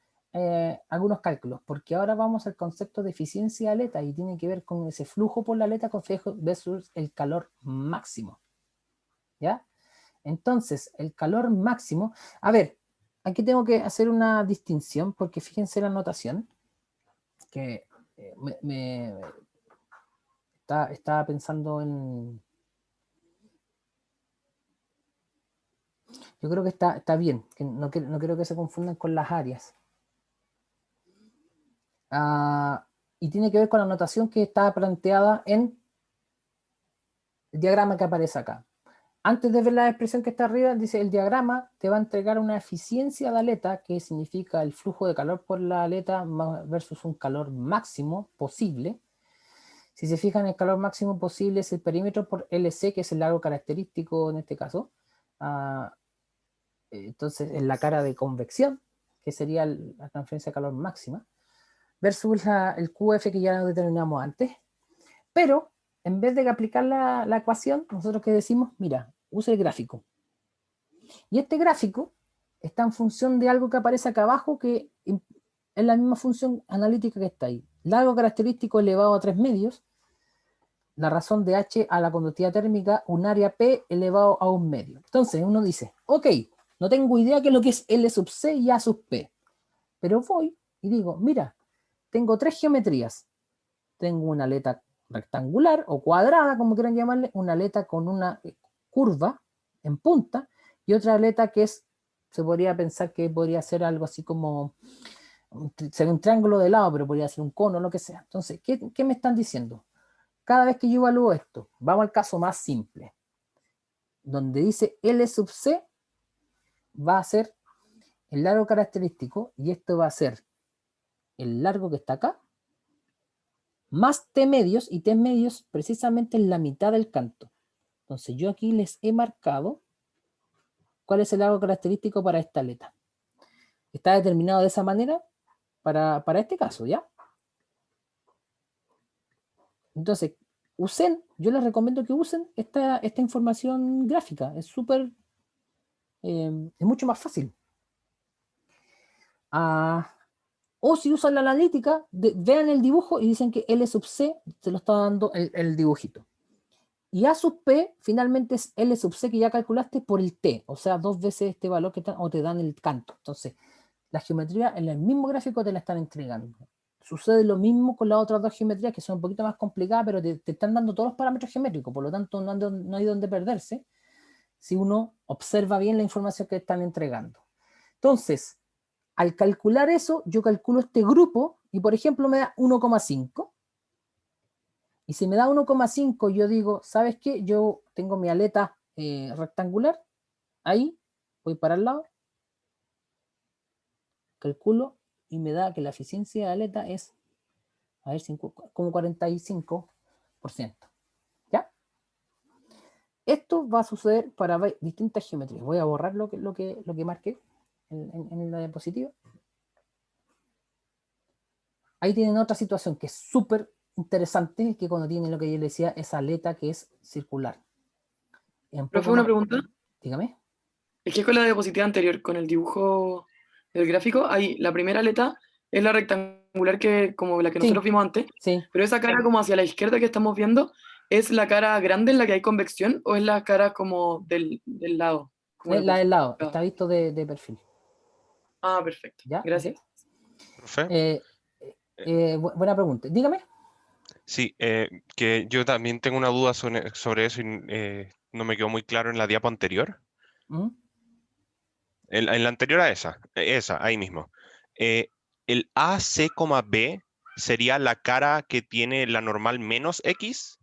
algunos cálculos? Porque ahora vamos al concepto de eficiencia de aleta y tiene que ver con ese flujo por la aleta versus el calor máximo. ¿Ya? Entonces, el calor máximo... A ver, aquí tengo que hacer una distinción porque fíjense la notación que estaba pensando en... Yo creo que está bien, que no quiero que se confundan con las áreas. Y tiene que ver con la notación que está planteada en el diagrama que aparece acá. Antes de ver la expresión que está arriba, dice el diagrama te va a entregar una eficiencia de aleta, que significa el flujo de calor por la aleta versus un calor máximo posible. Si se fijan, el calor máximo posible es el perímetro por LC, que es el largo característico en este caso. Entonces, en la cara de convección, que sería la transferencia de calor máxima, versus el QF que ya determinamos antes. Pero, en vez de aplicar la ecuación, nosotros que decimos, mira, usa el gráfico. Y este gráfico está en función de algo que aparece acá abajo, que es la misma función analítica que está ahí. Largo característico elevado a 3 medios, la razón de H a la conductividad térmica, un área P elevado a 1 medio. Entonces, uno dice, ok, no tengo idea qué es lo que es L sub C y A sub P. Pero voy y digo, mira, tengo 3 geometrías. Tengo una aleta rectangular o cuadrada, como quieran llamarle, una aleta con una curva en punta y otra aleta que se podría pensar que podría ser algo así como un triángulo de lado, pero podría ser un cono, lo que sea. Entonces, ¿qué me están diciendo? Cada vez que yo evalúo esto, vamos al caso más simple, donde dice L sub C va a ser el largo característico y esto va a ser el largo que está acá, más T medios, y T medios precisamente en la mitad del canto. Entonces yo aquí les he marcado cuál es el largo característico para esta aleta. Está determinado de esa manera para este caso, ¿ya? Entonces, yo les recomiendo que usen esta información gráfica. Es súper, es mucho más fácil. O si usan la analítica, vean el dibujo y dicen que L sub C se lo está dando el dibujito. Y A sub P finalmente es L sub C que ya calculaste por el T, o sea, 2 veces este valor que te dan el canto. Entonces, la geometría en el mismo gráfico te la están entregando. Sucede lo mismo con las otras 2 geometrías que son un poquito más complicadas, pero te están dando todos los parámetros geométricos, por lo tanto no hay donde perderse si uno observa bien la información que están entregando. Entonces, al calcular eso, yo calculo este grupo y, por ejemplo, me da 1,5. Y si me da 1,5, yo digo, ¿sabes qué? Yo tengo mi aleta rectangular. Ahí, voy para el lado. Calculo y me da que la eficiencia de aleta es, a ver, como 45%. ¿Ya? Esto va a suceder para distintas geometrías. Voy a borrar lo que marqué en la diapositiva. Ahí tienen otra situación que es súper interesante, que cuando tienen lo que yo les decía, esa aleta que es circular. Profe, una pregunta. Dígame. Es que con la diapositiva anterior, con el dibujo del gráfico, ahí la primera aleta es la rectangular que, como la que Sí. nosotros vimos antes, Sí. pero esa cara como hacia la izquierda que estamos viendo, ¿es la cara grande en la que hay convección o es la cara como del lado? Como La del lado, curva? está visto de perfil. Ah, perfecto. ¿Ya? Gracias. ¿Ok? Profe, Buena pregunta. Dígame. sí, que yo también tengo una duda sobre eso y no me quedó muy claro en la diapo anterior. ¿Mm? En la anterior a esa, ahí mismo. El AC, B sería la cara que tiene la normal menos X.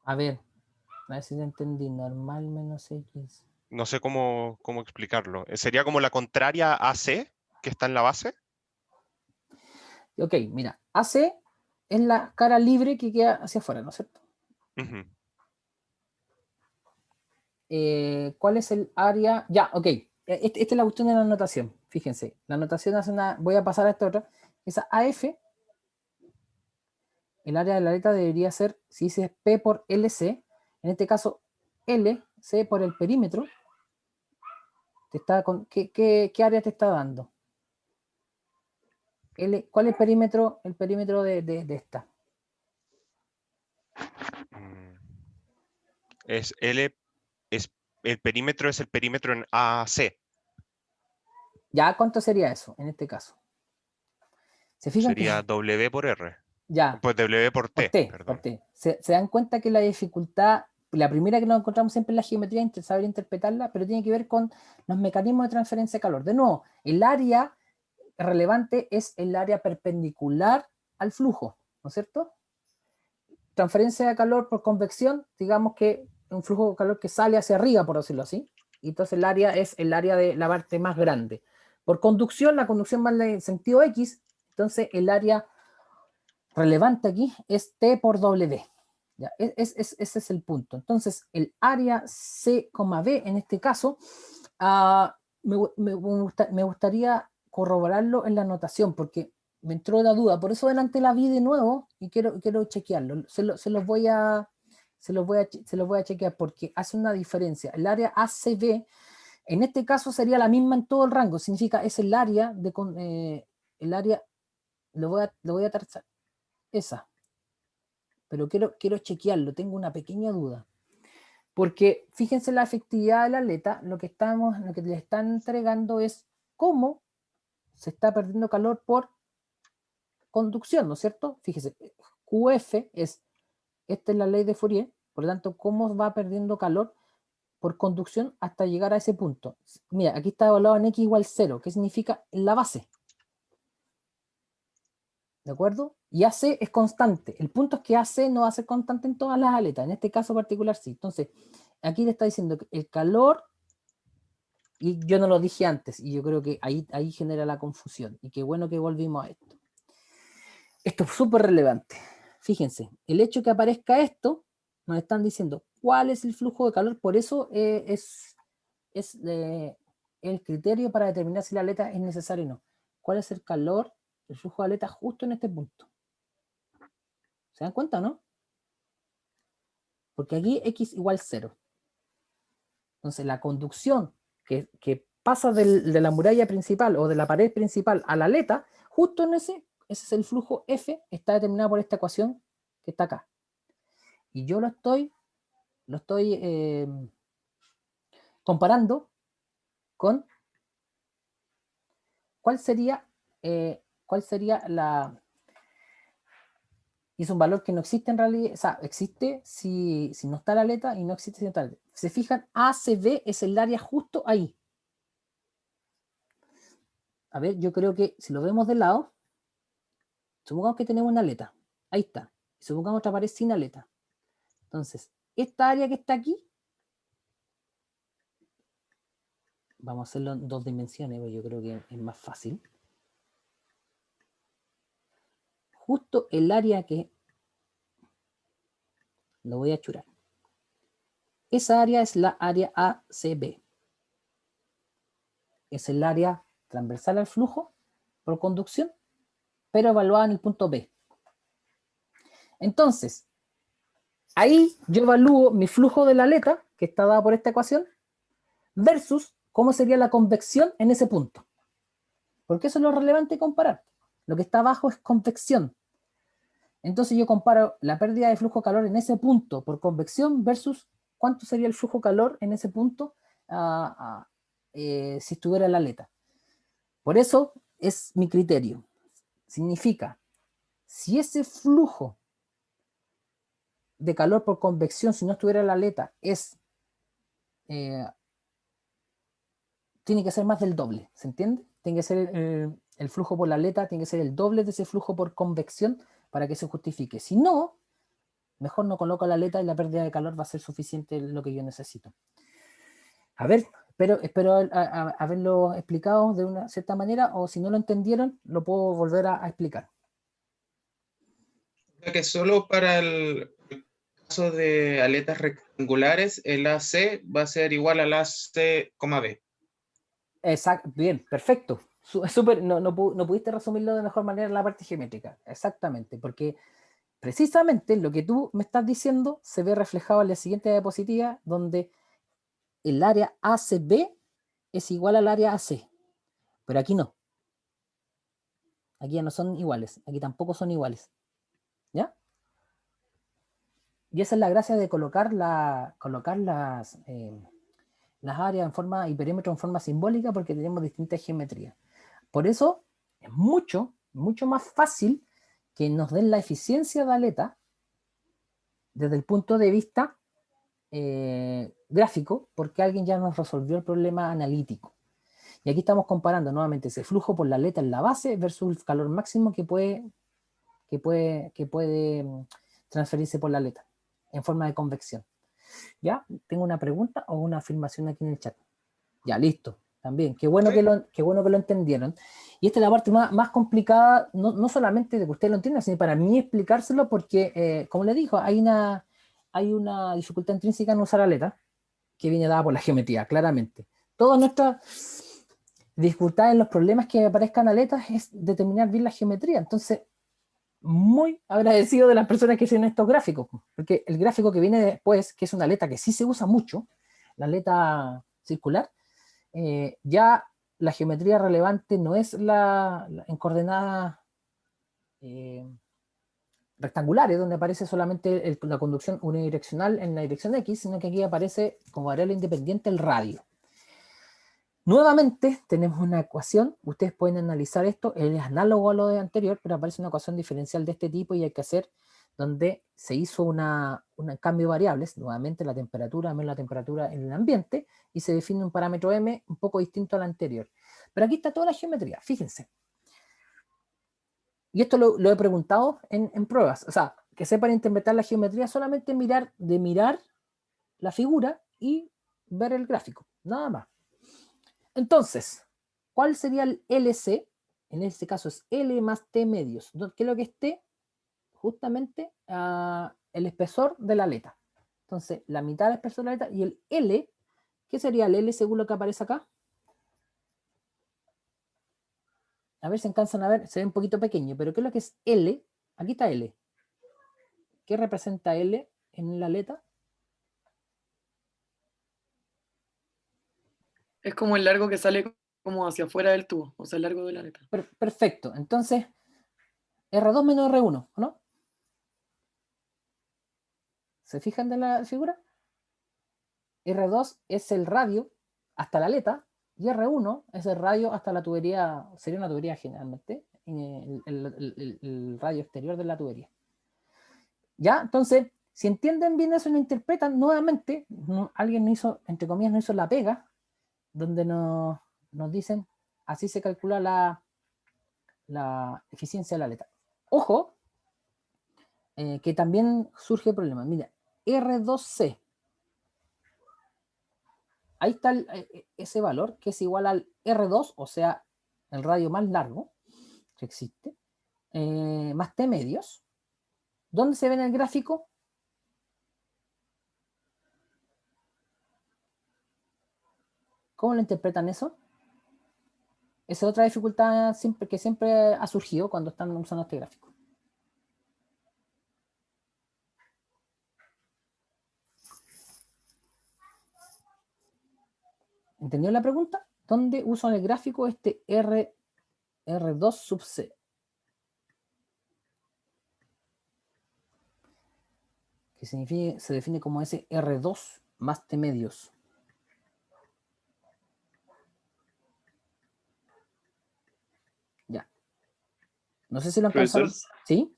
A ver si te entendí. Normal menos X. No sé cómo explicarlo. ¿Sería como la contraria a AC, que está en la base? Ok, mira. AC es la cara libre que queda hacia afuera, ¿no es cierto? Ujú. ¿Cuál es el área? Ya, ok. Esta es la cuestión de la notación. Fíjense, la notación hace una. Voy a pasar a esta otra. Esa AF, el área de la aleta debería ser, si dice P por LC, en este caso LC por el perímetro, ¿qué área te está dando? ¿Cuál es el perímetro? El perímetro de esta. Es L, el perímetro es el perímetro en AC. ¿Ya cuánto sería eso en este caso? ¿Se fijan Sería que W por R. ya, Pues W por por T, T, perdón. por T. Se dan cuenta que la dificultad, la primera que nos encontramos siempre en la geometría, saber interpretarla, pero tiene que ver con los mecanismos de transferencia de calor. De nuevo, el área relevante es el área perpendicular al flujo, ¿no es cierto? Transferencia de calor por convección, digamos que un flujo de calor que sale hacia arriba, por decirlo así, y entonces el área es el área de la parte más grande. Por conducción, la conducción va en el sentido X, entonces el área relevante aquí es T por W. ¿Ya? Ese es el punto. Entonces, el área C, B en este caso, me gustaría corroborarlo en la notación, porque me entró la duda. Por eso delante la vi de nuevo y quiero chequearlo. Se los voy a chequear porque hace una diferencia. El área ACB, en este caso, sería la misma en todo el rango. Significa, es el área el área, lo voy a trazar. Esa. Pero quiero chequearlo, tengo una pequeña duda. Porque fíjense la efectividad de la aleta, lo que le están entregando es cómo se está perdiendo calor por conducción, ¿no es cierto? Fíjese, QF esta es la ley de Fourier, por lo tanto, cómo va perdiendo calor por conducción hasta llegar a ese punto. Mira, aquí está evaluado en X igual 0, ¿qué significa? La base. ¿De acuerdo? Y AC es constante. El punto es que AC no va a ser constante en todas las aletas, en este caso particular sí. Entonces, aquí le está diciendo que el calor, y yo no lo dije antes, y yo creo que ahí genera la confusión, y qué bueno que volvimos a esto. Esto es súper relevante. Fíjense, el hecho que aparezca esto, nos están diciendo cuál es el flujo de calor, por eso es el criterio para determinar si la aleta es necesaria o no. ¿Cuál es el calor, el flujo de aleta justo en este punto? ¿Se dan cuenta, no? Porque aquí X igual 0. Entonces la conducción que pasa de la muralla principal o de la pared principal a la aleta, justo en ese es el flujo F, está determinado por esta ecuación que está acá. Y yo lo estoy comparando con cuál sería la... Y es un valor que no existe en realidad, o sea, existe si no está la aleta y no existe si no está la aleta. Se fijan, ACB es el área justo ahí. a ver, yo creo que si lo vemos de lado, supongamos que tenemos una aleta. Ahí está. Supongamos otra pared sin aleta. Entonces, esta área que está aquí, vamos a hacerlo en 2 dimensiones, porque yo creo que es más fácil. Justo el área que lo voy a churar. Esa área es la área ACB. Es el área transversal al flujo por conducción, pero evaluada en el punto B. Entonces, ahí yo evalúo mi flujo de la aleta, que está dada por esta ecuación, versus cómo sería la convección en ese punto. Porque eso es lo relevante comparar. Lo que está abajo es convección. Entonces yo comparo la pérdida de flujo de calor en ese punto por convección versus cuánto sería el flujo de calor en ese punto si estuviera la aleta. Por eso es mi criterio. Significa, si ese flujo de calor por convección, si no estuviera la aleta, tiene que ser más del doble, ¿se entiende? Tiene que ser el flujo por la aleta, tiene que ser el doble de ese flujo por convección para que se justifique. Si no, mejor no coloco la aleta y la pérdida de calor va a ser suficiente lo que yo necesito. A ver, espero haberlo explicado de una cierta manera, o si no lo entendieron, lo puedo volver a explicar. Que solo para el caso de aletas rectangulares, el AC va a ser igual al AC, B. Exacto, bien, perfecto. No pudiste resumirlo de mejor manera en la parte geométrica. Exactamente, porque precisamente lo que tú me estás diciendo se ve reflejado en la siguiente diapositiva, donde el área ACB es igual al área AC, pero aquí no. Aquí ya no son iguales, aquí tampoco son iguales. ¿Ya? Y esa es la gracia de colocar las áreas en forma y perímetros en forma simbólica, porque tenemos distintas geometrías. Por eso es mucho más fácil que nos den la eficiencia de aleta desde el punto de vista gráfico, porque alguien ya nos resolvió el problema analítico. Y aquí estamos comparando nuevamente ese flujo por la aleta en la base versus el calor máximo que puede transferirse por la aleta en forma de convección. ¿Ya? Tengo una pregunta o una afirmación aquí en el chat. Ya, listo. También, qué bueno, sí. Qué bueno que lo entendieron. Y esta es la parte más complicada, no solamente de que ustedes lo entiendan, sino para mí explicárselo, porque, como les digo, hay una dificultad intrínseca en usar aleta, que viene dada por la geometría, claramente. Todas nuestras dificultades en los problemas que aparezcan aletas es determinar bien la geometría. Entonces, muy agradecido de las personas que hicieron estos gráficos, porque el gráfico que viene después, que es una aleta que sí se usa mucho, la aleta circular, ya la geometría relevante no es en coordenadas rectangulares, donde aparece solamente la conducción unidireccional en la dirección X, sino que aquí aparece como variable independiente el radio. Nuevamente tenemos una ecuación, ustedes pueden analizar esto, es análogo a lo de anterior, pero aparece una ecuación diferencial de este tipo y hay que hacer donde se hizo un cambio de variables, nuevamente la temperatura menos la temperatura en el ambiente, y se define un parámetro m un poco distinto al anterior. Pero aquí está toda la geometría, fíjense. Y esto lo he preguntado en pruebas, o sea, que sepan interpretar la geometría solamente mirar la figura y ver el gráfico, nada más. Entonces, ¿cuál sería el LC? En este caso es L más T medios. ¿Qué es lo que es T? Justamente el espesor de la aleta. Entonces, la mitad del espesor de la aleta. Y el L, ¿qué sería el L según lo que aparece acá? A ver si alcanzan a ver, se ve un poquito pequeño, pero ¿qué es lo que es L? Aquí está L. ¿Qué representa L en la aleta? Es como el largo que sale como hacia afuera del tubo, o sea, el largo de la aleta. Perfecto, entonces R2 menos R1, ¿no? ¿Se fijan de la figura? R2 es el radio hasta la aleta y R1 es el radio hasta la tubería, sería una tubería generalmente, el radio exterior de la tubería. ¿Ya? Entonces, si entienden bien eso y lo interpretan, nuevamente, alguien hizo, entre comillas, no hizo la pega, donde nos dicen así se calcula la eficiencia de la aleta. Ojo, que también surge el problema. Mira, R2C. Ahí está ese valor, que es igual al R2, o sea, el radio más largo que existe, más T medios. ¿Dónde se ve en el gráfico? ¿Cómo lo interpretan eso? Esa es otra dificultad que siempre ha surgido cuando están usando este gráfico. ¿Entendió la pregunta? ¿Dónde uso en el gráfico este R2 sub C? Que se define como ese R2 más T medios. Ya. No sé si lo alcanzaron. Profesor, ¿Sí?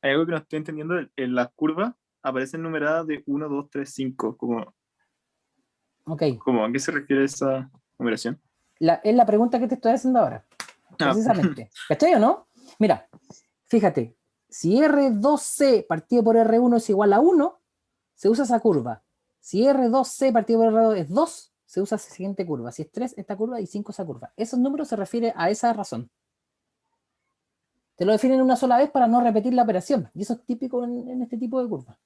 hay algo que no estoy entendiendo. En las curvas aparecen numeradas de 1, 2, 3, 5. Ok. ¿A qué se refiere esa numeración? Es la pregunta que te estoy haciendo ahora. Ah. Precisamente. ¿Cachai o no? Mira, fíjate. Si R2C partido por R1 es igual a 1, se usa esa curva. Si R2C partido por R2 es 2, se usa esa siguiente curva. Si es 3, esta curva, y 5, esa curva. Esos números se refieren a esa razón. Te lo definen una sola vez para no repetir la operación. Y eso es típico en este tipo de curvas.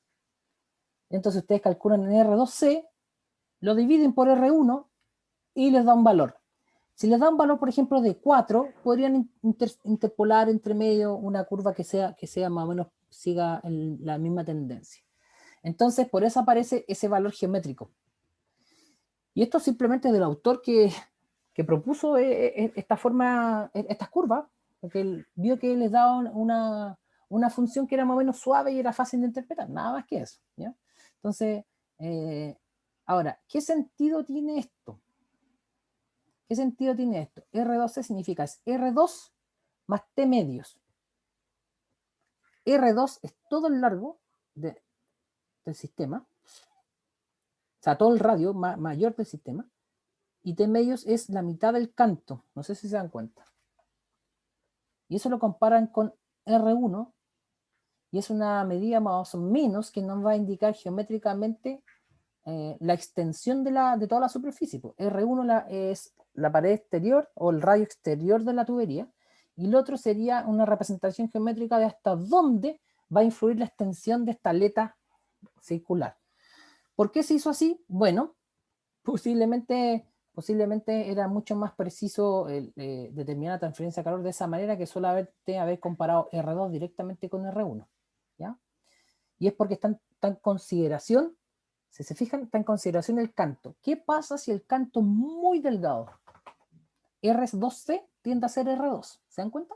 Entonces ustedes calculan en R2C, lo dividen por R1 y les da un valor. Si les da un valor, por ejemplo, de 4, podrían interpolar entre medio una curva que sea más o menos, siga la misma tendencia. Entonces, por eso aparece ese valor geométrico. Y esto simplemente del autor que propuso esta forma, estas curvas, porque él vio que les daba una función que era más o menos suave y era fácil de interpretar, nada más que eso, ¿ya? Entonces, ahora, ¿qué sentido tiene esto? ¿Qué sentido tiene esto? R2C significa es R2 más T medios. R2 es todo el largo del sistema, o sea, todo el radio mayor del sistema, y T medios es la mitad del canto, no sé si se dan cuenta. Y eso lo comparan con R1, y es una medida más o menos que nos va a indicar geométricamente la extensión de toda la superficie. R1 es la pared exterior o el radio exterior de la tubería, y el otro sería una representación geométrica de hasta dónde va a influir la extensión de esta aleta circular. ¿Por qué se hizo así? Bueno, posiblemente era mucho más preciso determinar la transferencia de calor de esa manera que solamente haber comparado R2 directamente con R1, ¿ya? Y es porque está en consideración, si se fijan, está en consideración el canto. ¿Qué pasa si el canto es muy delgado? R2C tiende a ser R2, ¿se dan cuenta?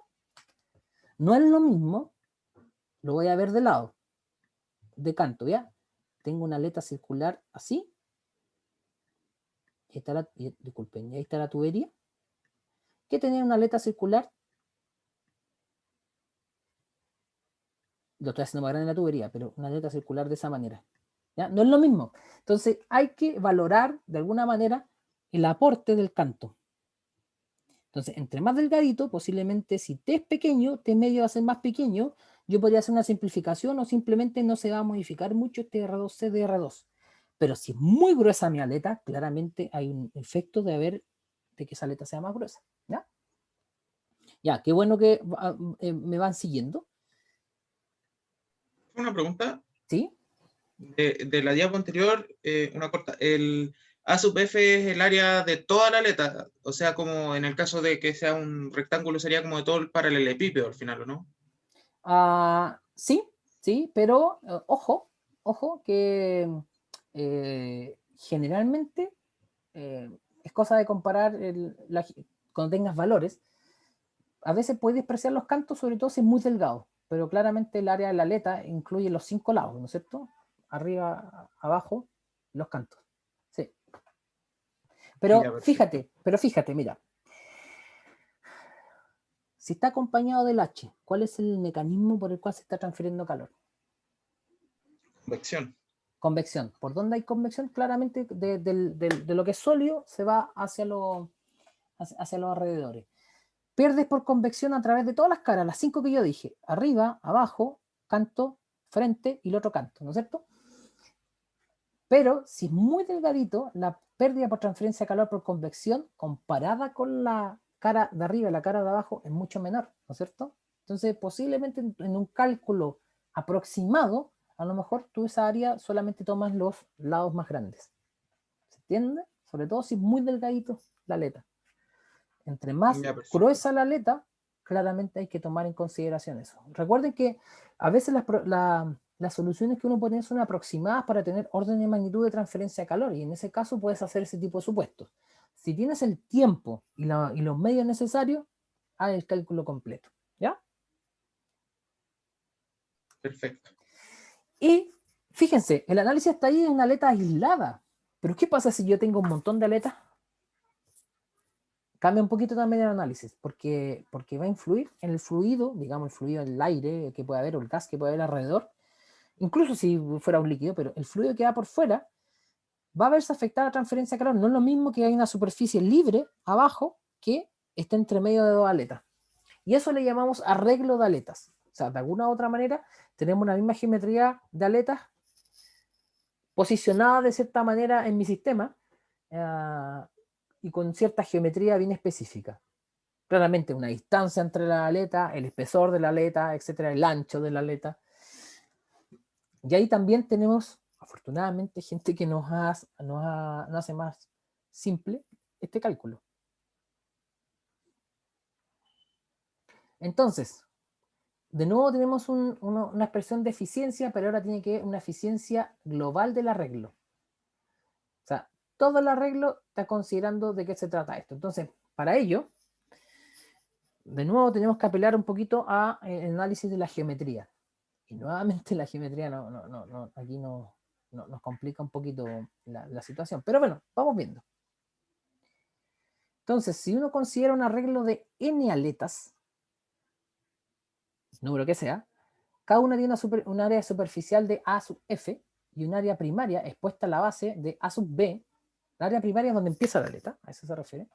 No es lo mismo, lo voy a ver de lado, de canto, ¿ya? Tengo una aleta circular así, disculpen, y ahí está la tubería, que tenía una aleta circular, lo estoy haciendo más grande en la tubería, pero una aleta circular de esa manera, ¿ya? No es lo mismo. Entonces hay que valorar de alguna manera el aporte del canto. Entonces, entre más delgadito, posiblemente si T es pequeño, T medio va a ser más pequeño, yo podría hacer una simplificación o simplemente no se va a modificar mucho este R2C de R2. Pero si es muy gruesa mi aleta, claramente hay un efecto de que esa aleta sea más gruesa, ¿ya? Ya, qué bueno que me van siguiendo. Una pregunta. ¿Sí? De la diapo anterior, una corta. El A sub F es el área de toda la aleta, o sea, como en el caso de que sea un rectángulo, sería como de todo el paralelepípedo al final, ¿o no? Sí, pero ojo que generalmente es cosa de comparar cuando tengas valores. A veces puedes despreciar los cantos, sobre todo si es muy delgado, pero claramente el área de la aleta incluye los 5 lados, ¿no es cierto? Arriba, abajo, los cantos. Sí. Pero fíjate, mira. Si está acompañado del H, ¿cuál es el mecanismo por el cual se está transfiriendo calor? Convección. Convección. ¿Por dónde hay convección? Claramente de lo que es sólido se va hacia lo hacia los alrededores. Pierdes por convección a través de todas las caras, las 5 que yo dije, arriba, abajo, canto, frente y el otro canto, ¿no es cierto? Pero si es muy delgadito, la pérdida por transferencia de calor por convección comparada con la cara de arriba y la cara de abajo es mucho menor, ¿no es cierto? Entonces, posiblemente en un cálculo aproximado, a lo mejor tú esa área solamente tomas los lados más grandes. ¿Se entiende? Sobre todo si es muy delgadito la aleta. Entre más Ya, perfecto. gruesa la aleta, claramente hay que tomar en consideración eso. Recuerden que a veces las soluciones que uno pone son aproximadas para tener orden de magnitud de transferencia de calor, y en ese caso puedes hacer ese tipo de supuestos. Si tienes el tiempo y los medios necesarios, haz el cálculo completo. ¿Ya? Perfecto. Y fíjense, el análisis está ahí de una aleta aislada. Pero ¿qué pasa si yo tengo un montón de aletas? Cambia un poquito también el análisis, porque va a influir en el fluido, digamos el fluido del aire que puede haber, o el gas que puede haber alrededor, incluso si fuera un líquido, pero el fluido que va por fuera va a verse afectada la transferencia de calor. No es lo mismo que hay una superficie libre abajo que está entre medio de dos aletas. Y eso le llamamos arreglo de aletas. O sea, de alguna u otra manera tenemos una misma geometría de aletas posicionada de cierta manera en mi sistema, y con cierta geometría bien específica. Claramente una distancia entre la aleta, el espesor de la aleta, etcétera, el ancho de la aleta. Y ahí también tenemos, afortunadamente, gente que nos hace más simple este cálculo. Entonces, de nuevo tenemos una expresión de eficiencia, pero ahora tiene que ver una eficiencia global del arreglo. O sea, todo el arreglo está considerando de qué se trata esto. Entonces, para ello, de nuevo tenemos que apelar un poquito al análisis de la geometría. Y nuevamente la geometría aquí nos complica un poquito la situación. Pero bueno, vamos viendo. Entonces, si uno considera un arreglo de n aletas, número que sea, cada una tiene un área superficial de A sub f y un área primaria expuesta a la base de A sub b. La área primaria es donde empieza la aleta, a eso se refiere.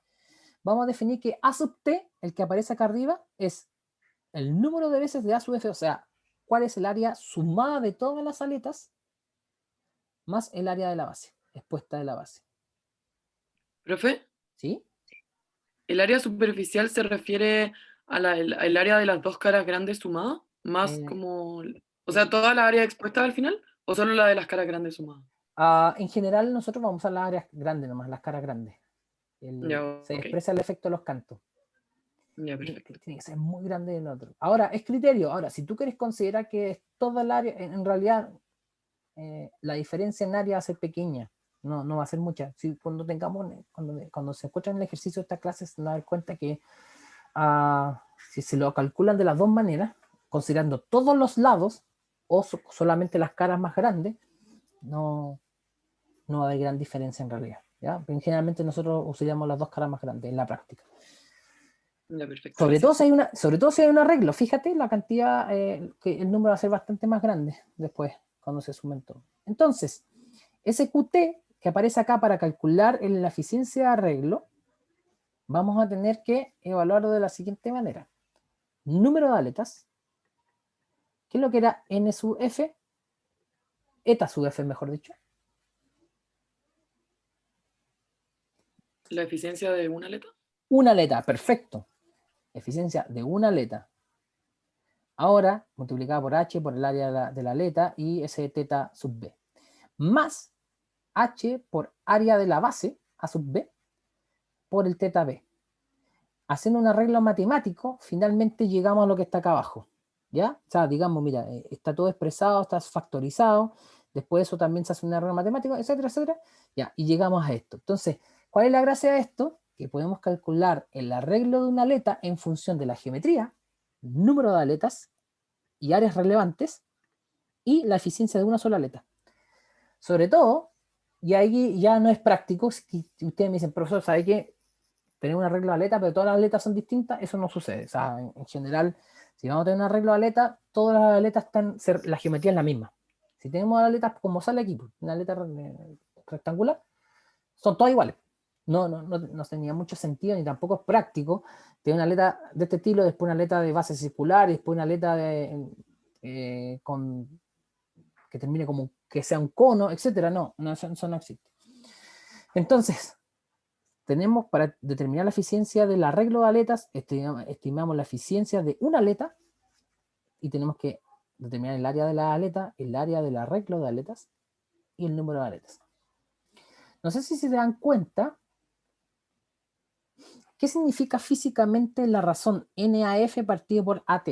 Vamos a definir que A sub t, el que aparece acá arriba, es el número de veces de A sub f, o sea, cuál es el área sumada de todas las aletas más el área de la base, expuesta de la base. Profe, ¿Sí? ¿el área superficial se refiere al área de las dos caras grandes sumadas? Más como, o sea, ¿toda la área expuesta al final? ¿O solo la de las caras grandes sumadas? En general nosotros vamos a las áreas grandes nomás, las caras grandes. Ya, Se ok. expresa el efecto de los cantos. Ya, perfecto. Tiene que ser muy grande el otro. Ahora, es criterio. Ahora, si tú quieres considerar que es toda el área, en realidad la diferencia en área va a ser pequeña. No va a ser mucha. Si cuando se encuentran en el ejercicio de esta clase, se van a dar cuenta que si se lo calculan de las dos maneras, considerando todos los lados o solamente las caras más grandes, no va a haber gran diferencia en realidad. ¿ya? Pero generalmente nosotros usaríamos las dos caras más grandes en la práctica. Ya, perfecto. Sobre todo si hay un arreglo, fíjate la cantidad, que el número va a ser bastante más grande después, cuando se sumen todo. Entonces, ese QT que aparece acá para calcular la eficiencia de arreglo, vamos a tener que evaluarlo de la siguiente manera. Número de aletas, ¿qué es lo que era N sub F? Eta sub F, mejor dicho. ¿La eficiencia de una aleta? Una aleta, perfecto. Eficiencia de una aleta. Ahora, multiplicada por H por el área de la aleta y ese teta sub B. Más H por área de la base, A sub B, por el teta B. Haciendo un arreglo matemático, finalmente llegamos a lo que está acá abajo. ¿Ya? O sea, digamos, mira, está todo expresado, está factorizado, después de eso también se hace un arreglo matemático, etcétera, etcétera. Ya, y llegamos a esto. Entonces, ¿cuál es la gracia de esto? Que podemos calcular el arreglo de una aleta en función de la geometría, número de aletas y áreas relevantes, y la eficiencia de una sola aleta. Sobre todo, y ahí ya no es práctico, si ustedes me dicen, profesor, ¿sabe qué? Tenemos un arreglo de aleta, pero todas las aletas son distintas, eso no sucede. O sea, en general, si vamos a tener un arreglo de aleta, todas las aletas la geometría es la misma. Si tenemos aletas como sale aquí, una aleta rectangular, son todas iguales. no tenía mucho sentido ni tampoco es práctico tener una aleta de este estilo, después una aleta de base circular, y después una aleta que termine como que sea un cono, etcétera. No, eso no existe. Entonces, tenemos para determinar la eficiencia del arreglo de aletas, estimamos la eficiencia de una aleta y tenemos que determinar el área de la aleta, el área del arreglo de aletas y el número de aletas. No sé si se dan cuenta qué significa físicamente la razón NAF partido por AT.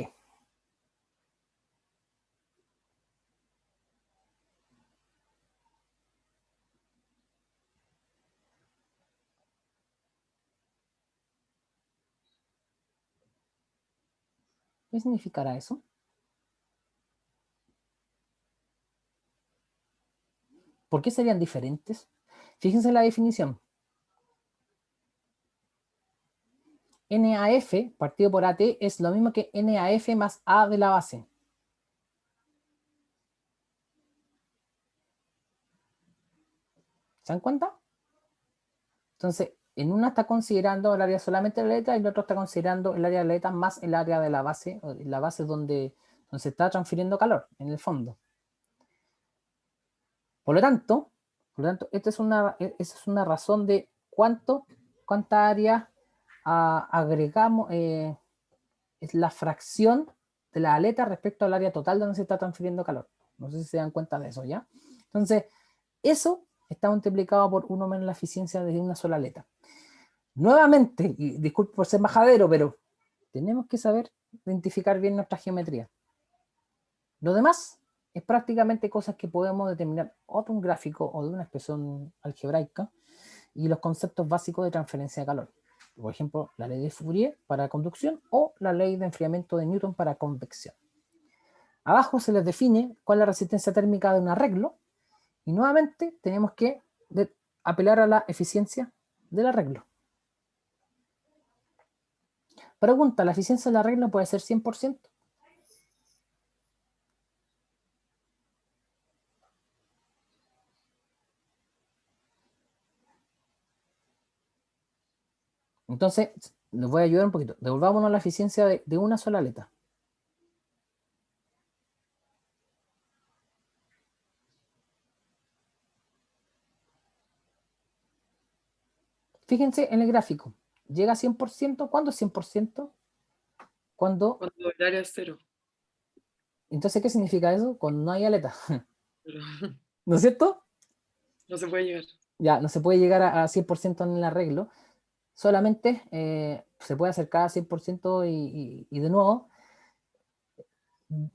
¿Qué significará eso? ¿Por qué serían diferentes? Fíjense la definición. NAF partido por AT es lo mismo que NAF más A de la base. ¿Se dan cuenta? Entonces, en una está considerando el área solamente de la aleta y el otro está considerando el área de la aleta más el área de la base donde se está transfiriendo calor, en el fondo. Por lo tanto, esta es una razón de cuánta área agregamos, es la fracción de la aleta respecto al área total donde se está transfiriendo calor. No sé si se dan cuenta de eso, ¿ya? Entonces, eso está multiplicado por 1 menos la eficiencia de una sola aleta. Nuevamente, y disculpe por ser majadero, pero tenemos que saber identificar bien nuestra geometría. Lo demás es prácticamente cosas que podemos determinar o de un gráfico o de una expresión algebraica y los conceptos básicos de transferencia de calor. Por ejemplo, la ley de Fourier para conducción o la ley de enfriamiento de Newton para convección. Abajo se les define cuál es la resistencia térmica de un arreglo y nuevamente tenemos que apelar a la eficiencia del arreglo. Pregunta, ¿la eficiencia del arreglo puede ser 100%? Entonces, les voy a ayudar un poquito. Devolvámonos a la eficiencia de una sola aleta. Fíjense en el gráfico. ¿Llega a 100%? ¿Cuándo es 100%? Cuando el área es 0. Entonces, ¿qué significa eso? Cuando no hay aleta. Pero ¿No es cierto? no se puede llegar. Ya, no se puede llegar a 100% en el arreglo. Solamente se puede acercar a 100% y de nuevo,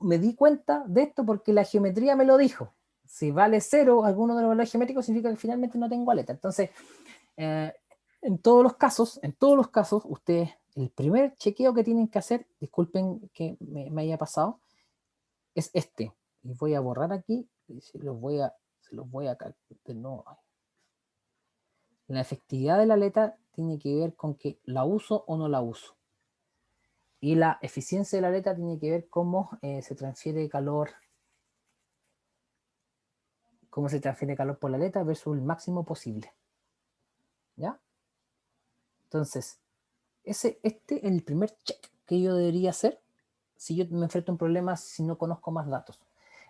me di cuenta de esto porque la geometría me lo dijo. Si vale 0 alguno de los valores geométricos, significa que finalmente no tengo aleta. Entonces, en todos los casos, ustedes, el primer chequeo que tienen que hacer, disculpen que me haya pasado, es este. Y voy a borrar aquí y se los voy a de nuevo. La efectividad de la aleta tiene que ver con que la uso o no la uso. Y la eficiencia de la aleta tiene que ver cómo se transfiere calor por la aleta versus el máximo posible. ¿Ya? Entonces, este es el primer check que yo debería hacer si yo me enfrento a un problema si no conozco más datos.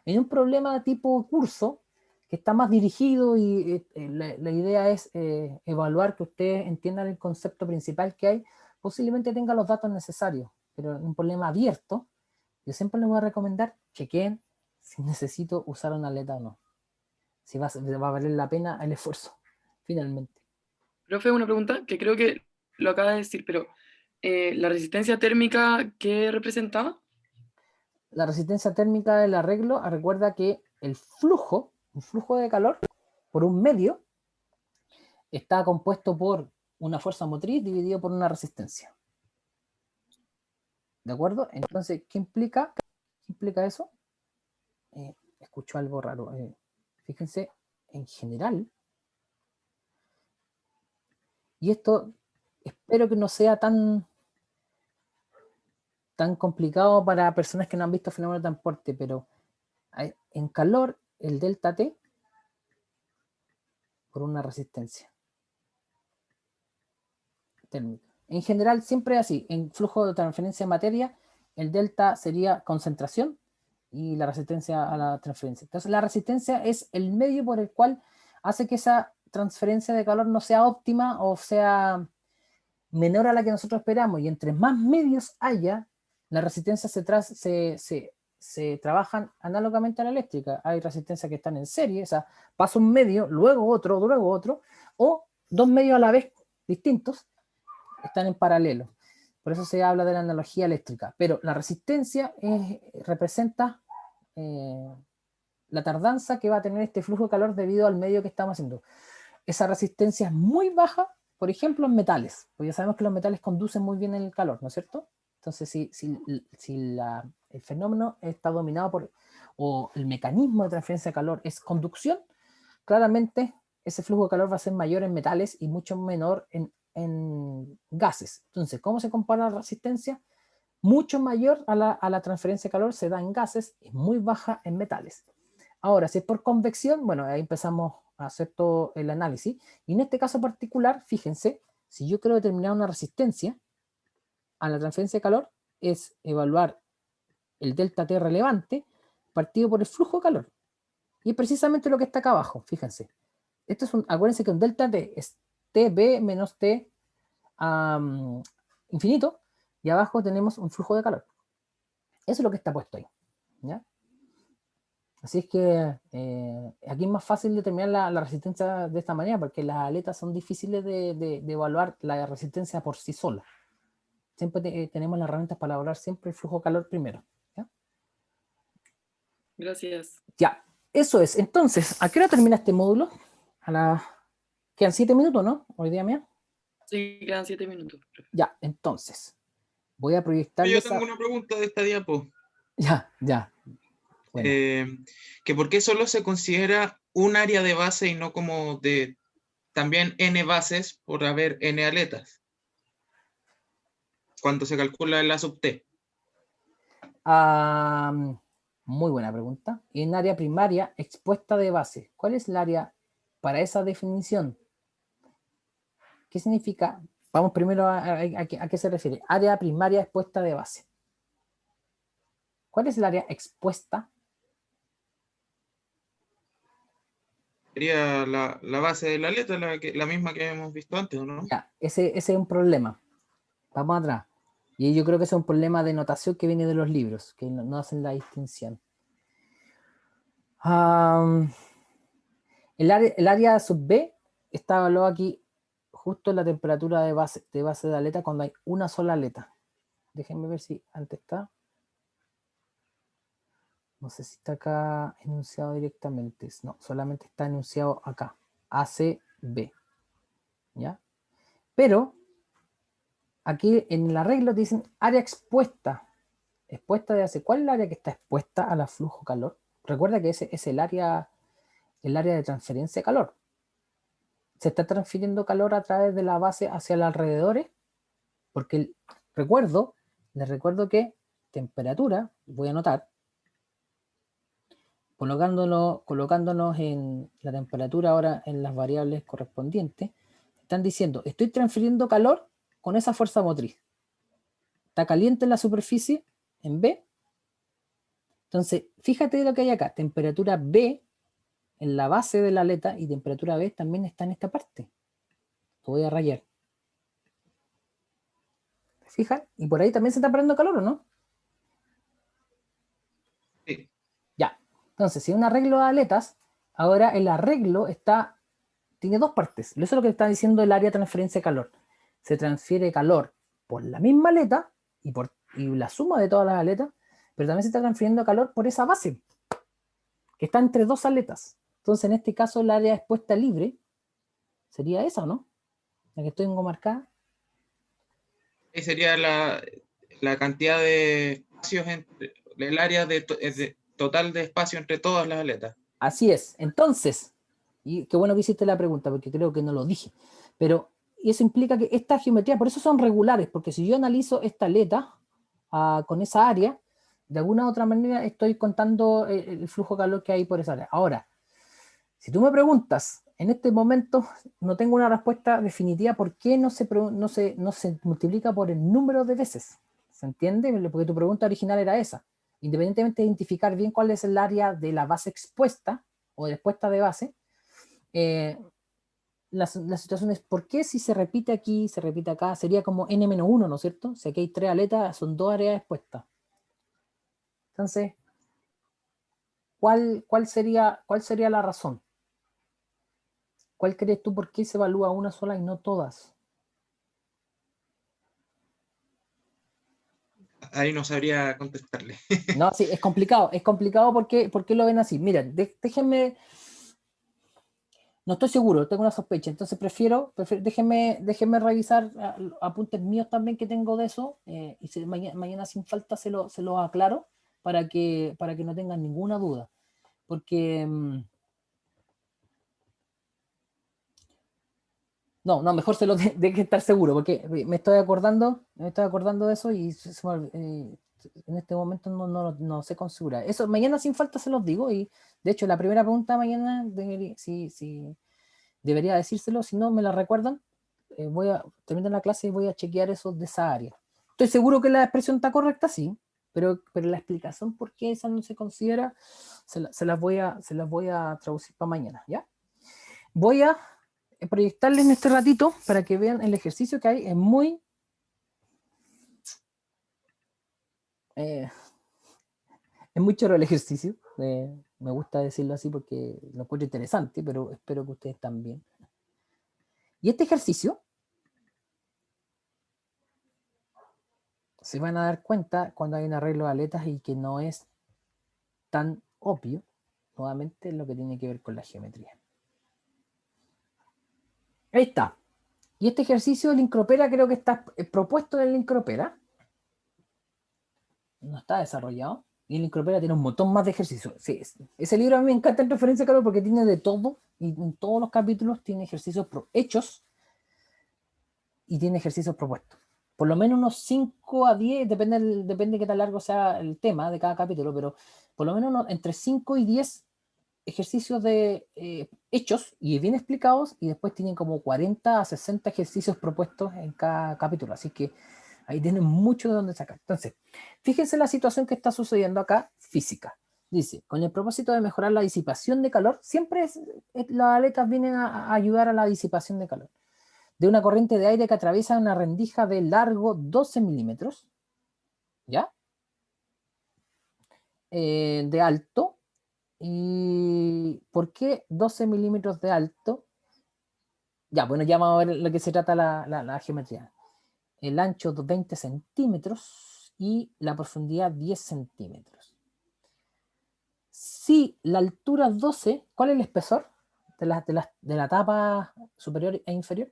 En un problema de tipo curso, que está más dirigido y la idea es evaluar que ustedes entiendan el concepto principal que hay, posiblemente tengan los datos necesarios, pero en un problema abierto, yo siempre les voy a recomendar, chequen si necesito usar una aleta o no. Si va a valer la pena el esfuerzo, finalmente. Profe, una pregunta que creo que lo acaba de decir, pero ¿la resistencia térmica qué representaba? La resistencia térmica del arreglo, recuerda que un flujo de calor por un medio está compuesto por una fuerza motriz dividido por una resistencia. ¿De acuerdo? Entonces, ¿qué implica eso? Escucho algo raro. Fíjense, en general, y esto espero que no sea tan complicado para personas que no han visto fenómenos de transporte, pero en calor, el delta T por una resistencia. térmica. En general siempre es así. En flujo de transferencia de materia, el delta sería concentración y la resistencia a la transferencia. Entonces la resistencia es el medio por el cual hace que esa transferencia de calor no sea óptima o sea menor a la que nosotros esperamos. Y entre más medios haya, las resistencias se trabajan análogamente a la eléctrica. Hay resistencias que están en serie, o sea, pasa un medio, luego otro, o dos medios a la vez distintos están en paralelo. Por eso se habla de la analogía eléctrica. Pero la resistencia representa la tardanza que va a tener este flujo de calor debido al medio que estamos haciendo. Esa resistencia es muy baja, por ejemplo, en metales, porque ya sabemos que los metales conducen muy bien el calor, ¿no es cierto? Entonces, si el fenómeno está dominado por, o el mecanismo de transferencia de calor es conducción, claramente ese flujo de calor va a ser mayor en metales y mucho menor en gases. Entonces, ¿cómo se compara la resistencia? Mucho mayor a la transferencia de calor se da en gases y muy baja en metales. Ahora, si es por convección, bueno, ahí empezamos a hacer todo el análisis. Y en este caso particular, fíjense, si yo quiero determinar una resistencia a la transferencia de calor, es evaluar el delta T relevante partido por el flujo de calor. Y es precisamente lo que está acá abajo, fíjense. Esto es acuérdense que un delta T es TB menos T infinito, y abajo tenemos un flujo de calor. Eso es lo que está puesto ahí, ¿ya? Así es que aquí es más fácil determinar la resistencia de esta manera, porque las aletas son difíciles de evaluar la resistencia por sí sola. Siempre tenemos las herramientas para evaluar siempre el flujo de calor primero. ¿Ya? Gracias. Ya, eso es. Entonces, ¿a qué hora termina este módulo? Quedan 7 minutos, ¿no? Hoy día mía. Sí, quedan 7 minutos. Ya, entonces, voy a proyectar. Yo tengo una pregunta de esta diapo. Ya. Bueno. Que por qué solo se considera un área de base y no como de también n bases por haber n aletas cuando se calcula la sub t. Muy buena pregunta. En área primaria expuesta de base, ¿cuál es el área para esa definición? ¿Qué significa? Vamos primero a qué se refiere. Área primaria expuesta de base. ¿Cuál es el área expuesta? Sería la base de la aleta, la misma que hemos visto antes, ¿o no? Ya, ese es un problema. Vamos atrás. Y yo creo que ese es un problema de notación que viene de los libros, que no hacen la distinción. El área sub B está evaluado aquí justo en la temperatura de base de aleta cuando hay una sola aleta. Déjenme ver si antes está. No sé si está acá enunciado directamente. No, solamente está enunciado acá. ACB. ¿Ya? Pero aquí en el arreglo dicen área expuesta. Expuesta de base. ¿Cuál es el área que está expuesta a la flujo calor? Recuerda que ese es el área de transferencia de calor. Se está transfiriendo calor a través de la base hacia los alrededores, porque les recuerdo que temperatura, voy a anotar, colocándonos en la temperatura ahora en las variables correspondientes, están diciendo, estoy transfiriendo calor con esa fuerza motriz. Está caliente en la superficie, en B. Entonces, fíjate lo que hay acá, temperatura B en la base de la aleta y temperatura B también está en esta parte. Lo voy a rayar. ¿Se fijan? Y por ahí también se está perdiendo calor, ¿o no? Sí. Ya. Entonces, si hay un arreglo de aletas, ahora el arreglo tiene dos partes. Eso es lo que está diciendo el área de transferencia de calor. Se transfiere calor por la misma aleta y la suma de todas las aletas, pero también se está transfiriendo calor por esa base, que está entre dos aletas. Entonces, en este caso, el área expuesta libre sería esa, ¿no? La que tengo marcada. Ahí sería la cantidad de espacios el área total de espacio entre todas las aletas. Así es. Entonces, y qué bueno que hiciste la pregunta, porque creo que no lo dije, pero eso implica que esta geometría, por eso son regulares, porque si yo analizo esta aleta con esa área, de alguna u otra manera estoy contando el flujo de calor que hay por esa área. Ahora, si tú me preguntas, en este momento no tengo una respuesta definitiva por qué no se multiplica por el número de veces. ¿Se entiende? Porque tu pregunta original era esa. Independientemente de identificar bien cuál es el área de la base expuesta o de expuesta de base, la situación es ¿por qué si se repite aquí, se repite acá? Sería como n-1, ¿no es cierto? Si aquí hay 3 aletas, son 2 áreas expuestas. Entonces, ¿cuál sería la razón? ¿Cuál crees tú por qué se evalúa una sola y no todas? Ahí no sabría contestarle. No, sí, es complicado porque lo ven así. Miren, déjenme, no estoy seguro, tengo una sospecha, entonces déjenme revisar apuntes míos también que tengo de eso, y mañana sin falta se lo aclaro para que no tengan ninguna duda. Porque... No, mejor se lo de que estar seguro, porque me estoy acordando de eso y en este momento no sé con seguridad. Eso mañana sin falta se los digo, y de hecho la primera pregunta mañana debería decírselo, si no me la recuerdan, voy a terminar la clase y voy a chequear eso de esa área. Estoy seguro que la expresión está correcta, sí, pero la explicación por qué esa no se considera, se las voy a traducir para mañana, ¿ya? Voy a proyectarles en este ratito para que vean el ejercicio que hay. Es muy choro el ejercicio, me gusta decirlo así porque lo encuentro interesante, pero espero que ustedes también. Y este ejercicio se van a dar cuenta cuando hay un arreglo de aletas y que no es tan obvio, nuevamente, lo que tiene que ver con la geometría. Ahí está. Y este ejercicio del Linkopera creo que está propuesto en el Linkopera. No está desarrollado. Y el Linkopera tiene un montón más de ejercicios. Sí, ese libro a mí me encanta en referencia, claro, porque tiene de todo. Y en todos los capítulos tiene ejercicios hechos y tiene ejercicios propuestos. Por lo menos unos 5 a 10, depende de qué tan largo sea el tema de cada capítulo, pero por lo menos entre 5 y 10 ejercicios hechos y bien explicados, y después tienen como 40 a 60 ejercicios propuestos en cada capítulo. Así que ahí tienen mucho de dónde sacar. Entonces, fíjense la situación que está sucediendo acá, física. Dice, con el propósito de mejorar la disipación de calor, siempre las aletas vienen a ayudar a la disipación de calor, de una corriente de aire que atraviesa una rendija de largo 12 milímetros, ¿ya? De alto. ¿Y por qué 12 milímetros de alto? Ya, bueno, ya vamos a ver lo que se trata la geometría. El ancho 20 centímetros y la profundidad 10 centímetros. Si la altura 12, ¿cuál es el espesor de la tapa superior e inferior?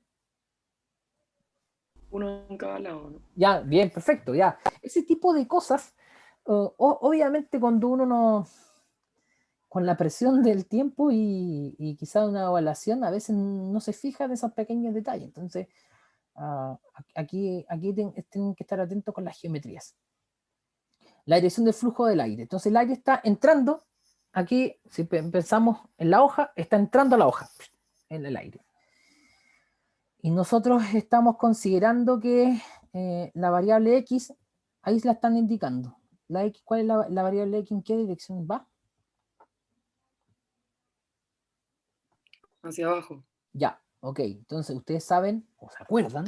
Uno en cada lado, ¿no? Ya, bien, perfecto, ya. Ese tipo de cosas, obviamente cuando uno no... con la presión del tiempo y quizá una evaluación, a veces no se fija en esos pequeños detalles. Entonces, aquí tienen que estar atentos con las geometrías. La dirección del flujo del aire. Entonces, el aire está entrando, aquí, si pensamos en la hoja, está entrando a la hoja, en el aire. Y nosotros estamos considerando que la variable X, ahí la están indicando. La X, ¿cuál es la variable X? ¿En qué dirección va? Hacia abajo. Ya, ok. Entonces ustedes saben o se acuerdan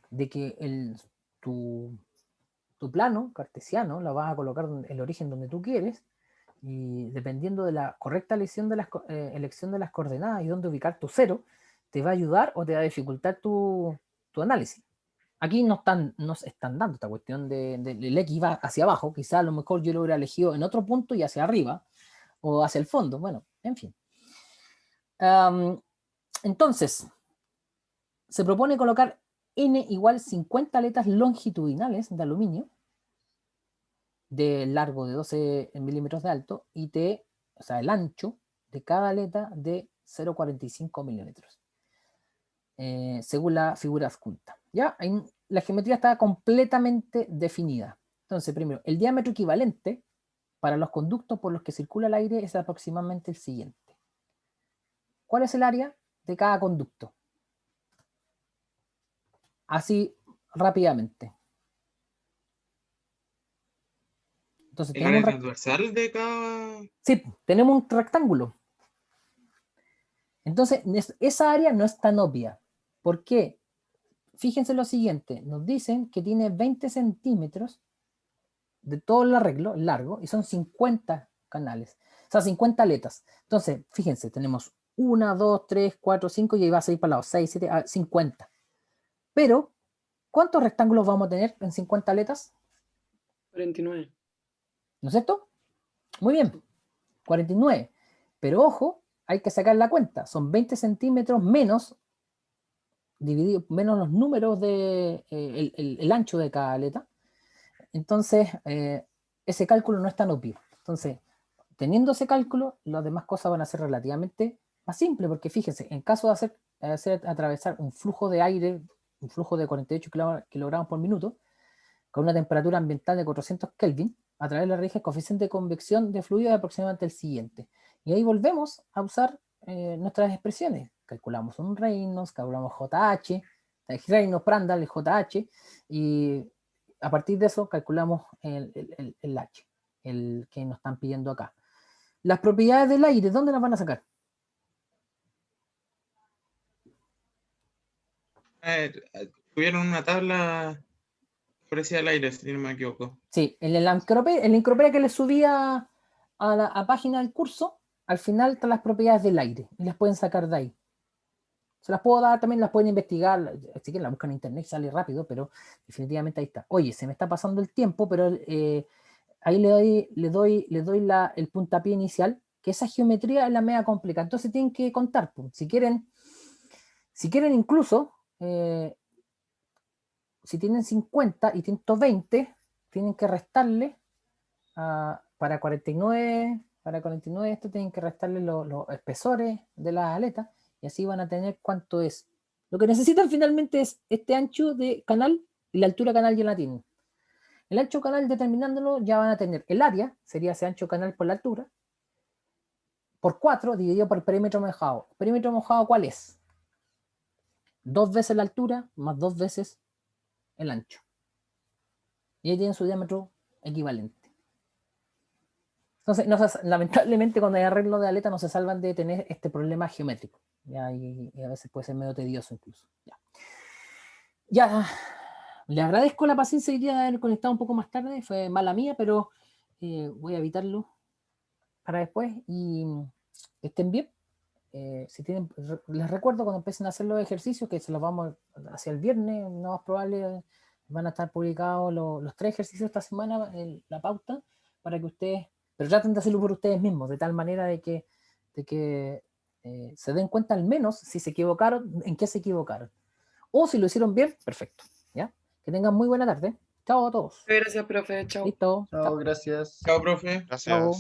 de que tu plano cartesiano lo vas a colocar en el origen donde tú quieres, y dependiendo de la correcta elección de las coordenadas y dónde ubicar tu cero, te va a ayudar o te va a dificultar tu análisis. Aquí no están dando esta cuestión del X va hacia abajo, quizá a lo mejor yo lo hubiera elegido en otro punto y hacia arriba, o hacia el fondo, bueno, en fin. Entonces, se propone colocar N igual 50 aletas longitudinales de aluminio de largo de 12 milímetros de alto y o sea, el ancho de cada aleta de 0,45 milímetros, según la figura adjunta. ¿Ya? La geometría está completamente definida. Entonces, primero, el diámetro equivalente para los conductos por los que circula el aire es aproximadamente el siguiente. ¿Cuál es el área? de cada conducto. Así rápidamente. Entonces, El tenemos área un transversal de cada... sí, tenemos un rectángulo. Entonces, esa área no es tan obvia. ¿Por qué? Fíjense lo siguiente, nos dicen que tiene 20 centímetros de todo el arreglo largo y son 50 canales, o sea, 50 aletas. Entonces, fíjense, tenemos 1, 2, 3, 4, 5 y ahí va a salir para el lado 6, 7, 50. Pero, ¿cuántos rectángulos vamos a tener en 50 aletas? 49. ¿No es cierto? Muy bien, 49. Pero ojo, hay que sacar la cuenta. Son 20 centímetros menos, dividido, menos los números de el ancho de cada aleta. Entonces, ese cálculo no es tan obvio. Entonces, teniendo ese cálculo, las demás cosas van a ser relativamente más simples, porque fíjense, en caso de hacer atravesar un flujo de aire, un flujo de 48 kilogramos por minuto, con una temperatura ambiental de 400 Kelvin, a través de la regla, el coeficiente de convección de fluido es aproximadamente el siguiente. Y ahí volvemos a usar nuestras expresiones. Calculamos un Reynolds, calculamos JH, Reynolds, Prandtl, el JH, y a partir de eso calculamos el H, el que nos están pidiendo acá. Las propiedades del aire, ¿dónde las van a sacar? Tuvieron una tabla parecida al aire, si no me equivoco. Sí, en la enciclopedia que les subía a la página del curso, al final están las propiedades del aire y las pueden sacar de ahí. Se las puedo dar, también las pueden investigar, si quieren la buscan en internet, sale rápido, pero definitivamente ahí está. Oye, se me está pasando el tiempo, pero ahí le doy el puntapié inicial, que esa geometría es la media complicada, entonces tienen que contar. Pues. Si quieren incluso, si tienen 50 y 120, tienen que restarle para 49, esto tienen que restarle los espesores de las aletas, y así van a tener cuánto es. Lo que necesitan finalmente es este ancho de canal y la altura canal ya la tienen. El ancho canal, determinándolo, ya van a tener el área, sería ese ancho canal por la altura, por 4 dividido por el perímetro mojado. ¿El perímetro mojado cuál es? 2 veces la altura más 2 veces el ancho. Y ahí tienen su diámetro equivalente. Entonces, lamentablemente, cuando hay arreglo de aleta no se salvan de tener este problema geométrico. ¿Ya? Y a veces puede ser medio tedioso incluso. Ya. Le agradezco la paciencia de haber conectado un poco más tarde. Fue mala mía, pero voy a evitarlo para después. Y que estén bien. Si tienen, les recuerdo cuando empiecen a hacer los ejercicios, que se los vamos hacia el viernes, no más probable, van a estar publicados los 3 ejercicios esta semana, la pauta, para que ustedes, pero traten de hacerlo por ustedes mismos, de tal manera de que se den cuenta al menos si se equivocaron, en qué se equivocaron. O si lo hicieron bien, perfecto. ¿Ya? Que tengan muy buena tarde. Chao a todos. Gracias, profe. Chao. Listo. Chao, gracias. Chao, profe. Gracias. Chao.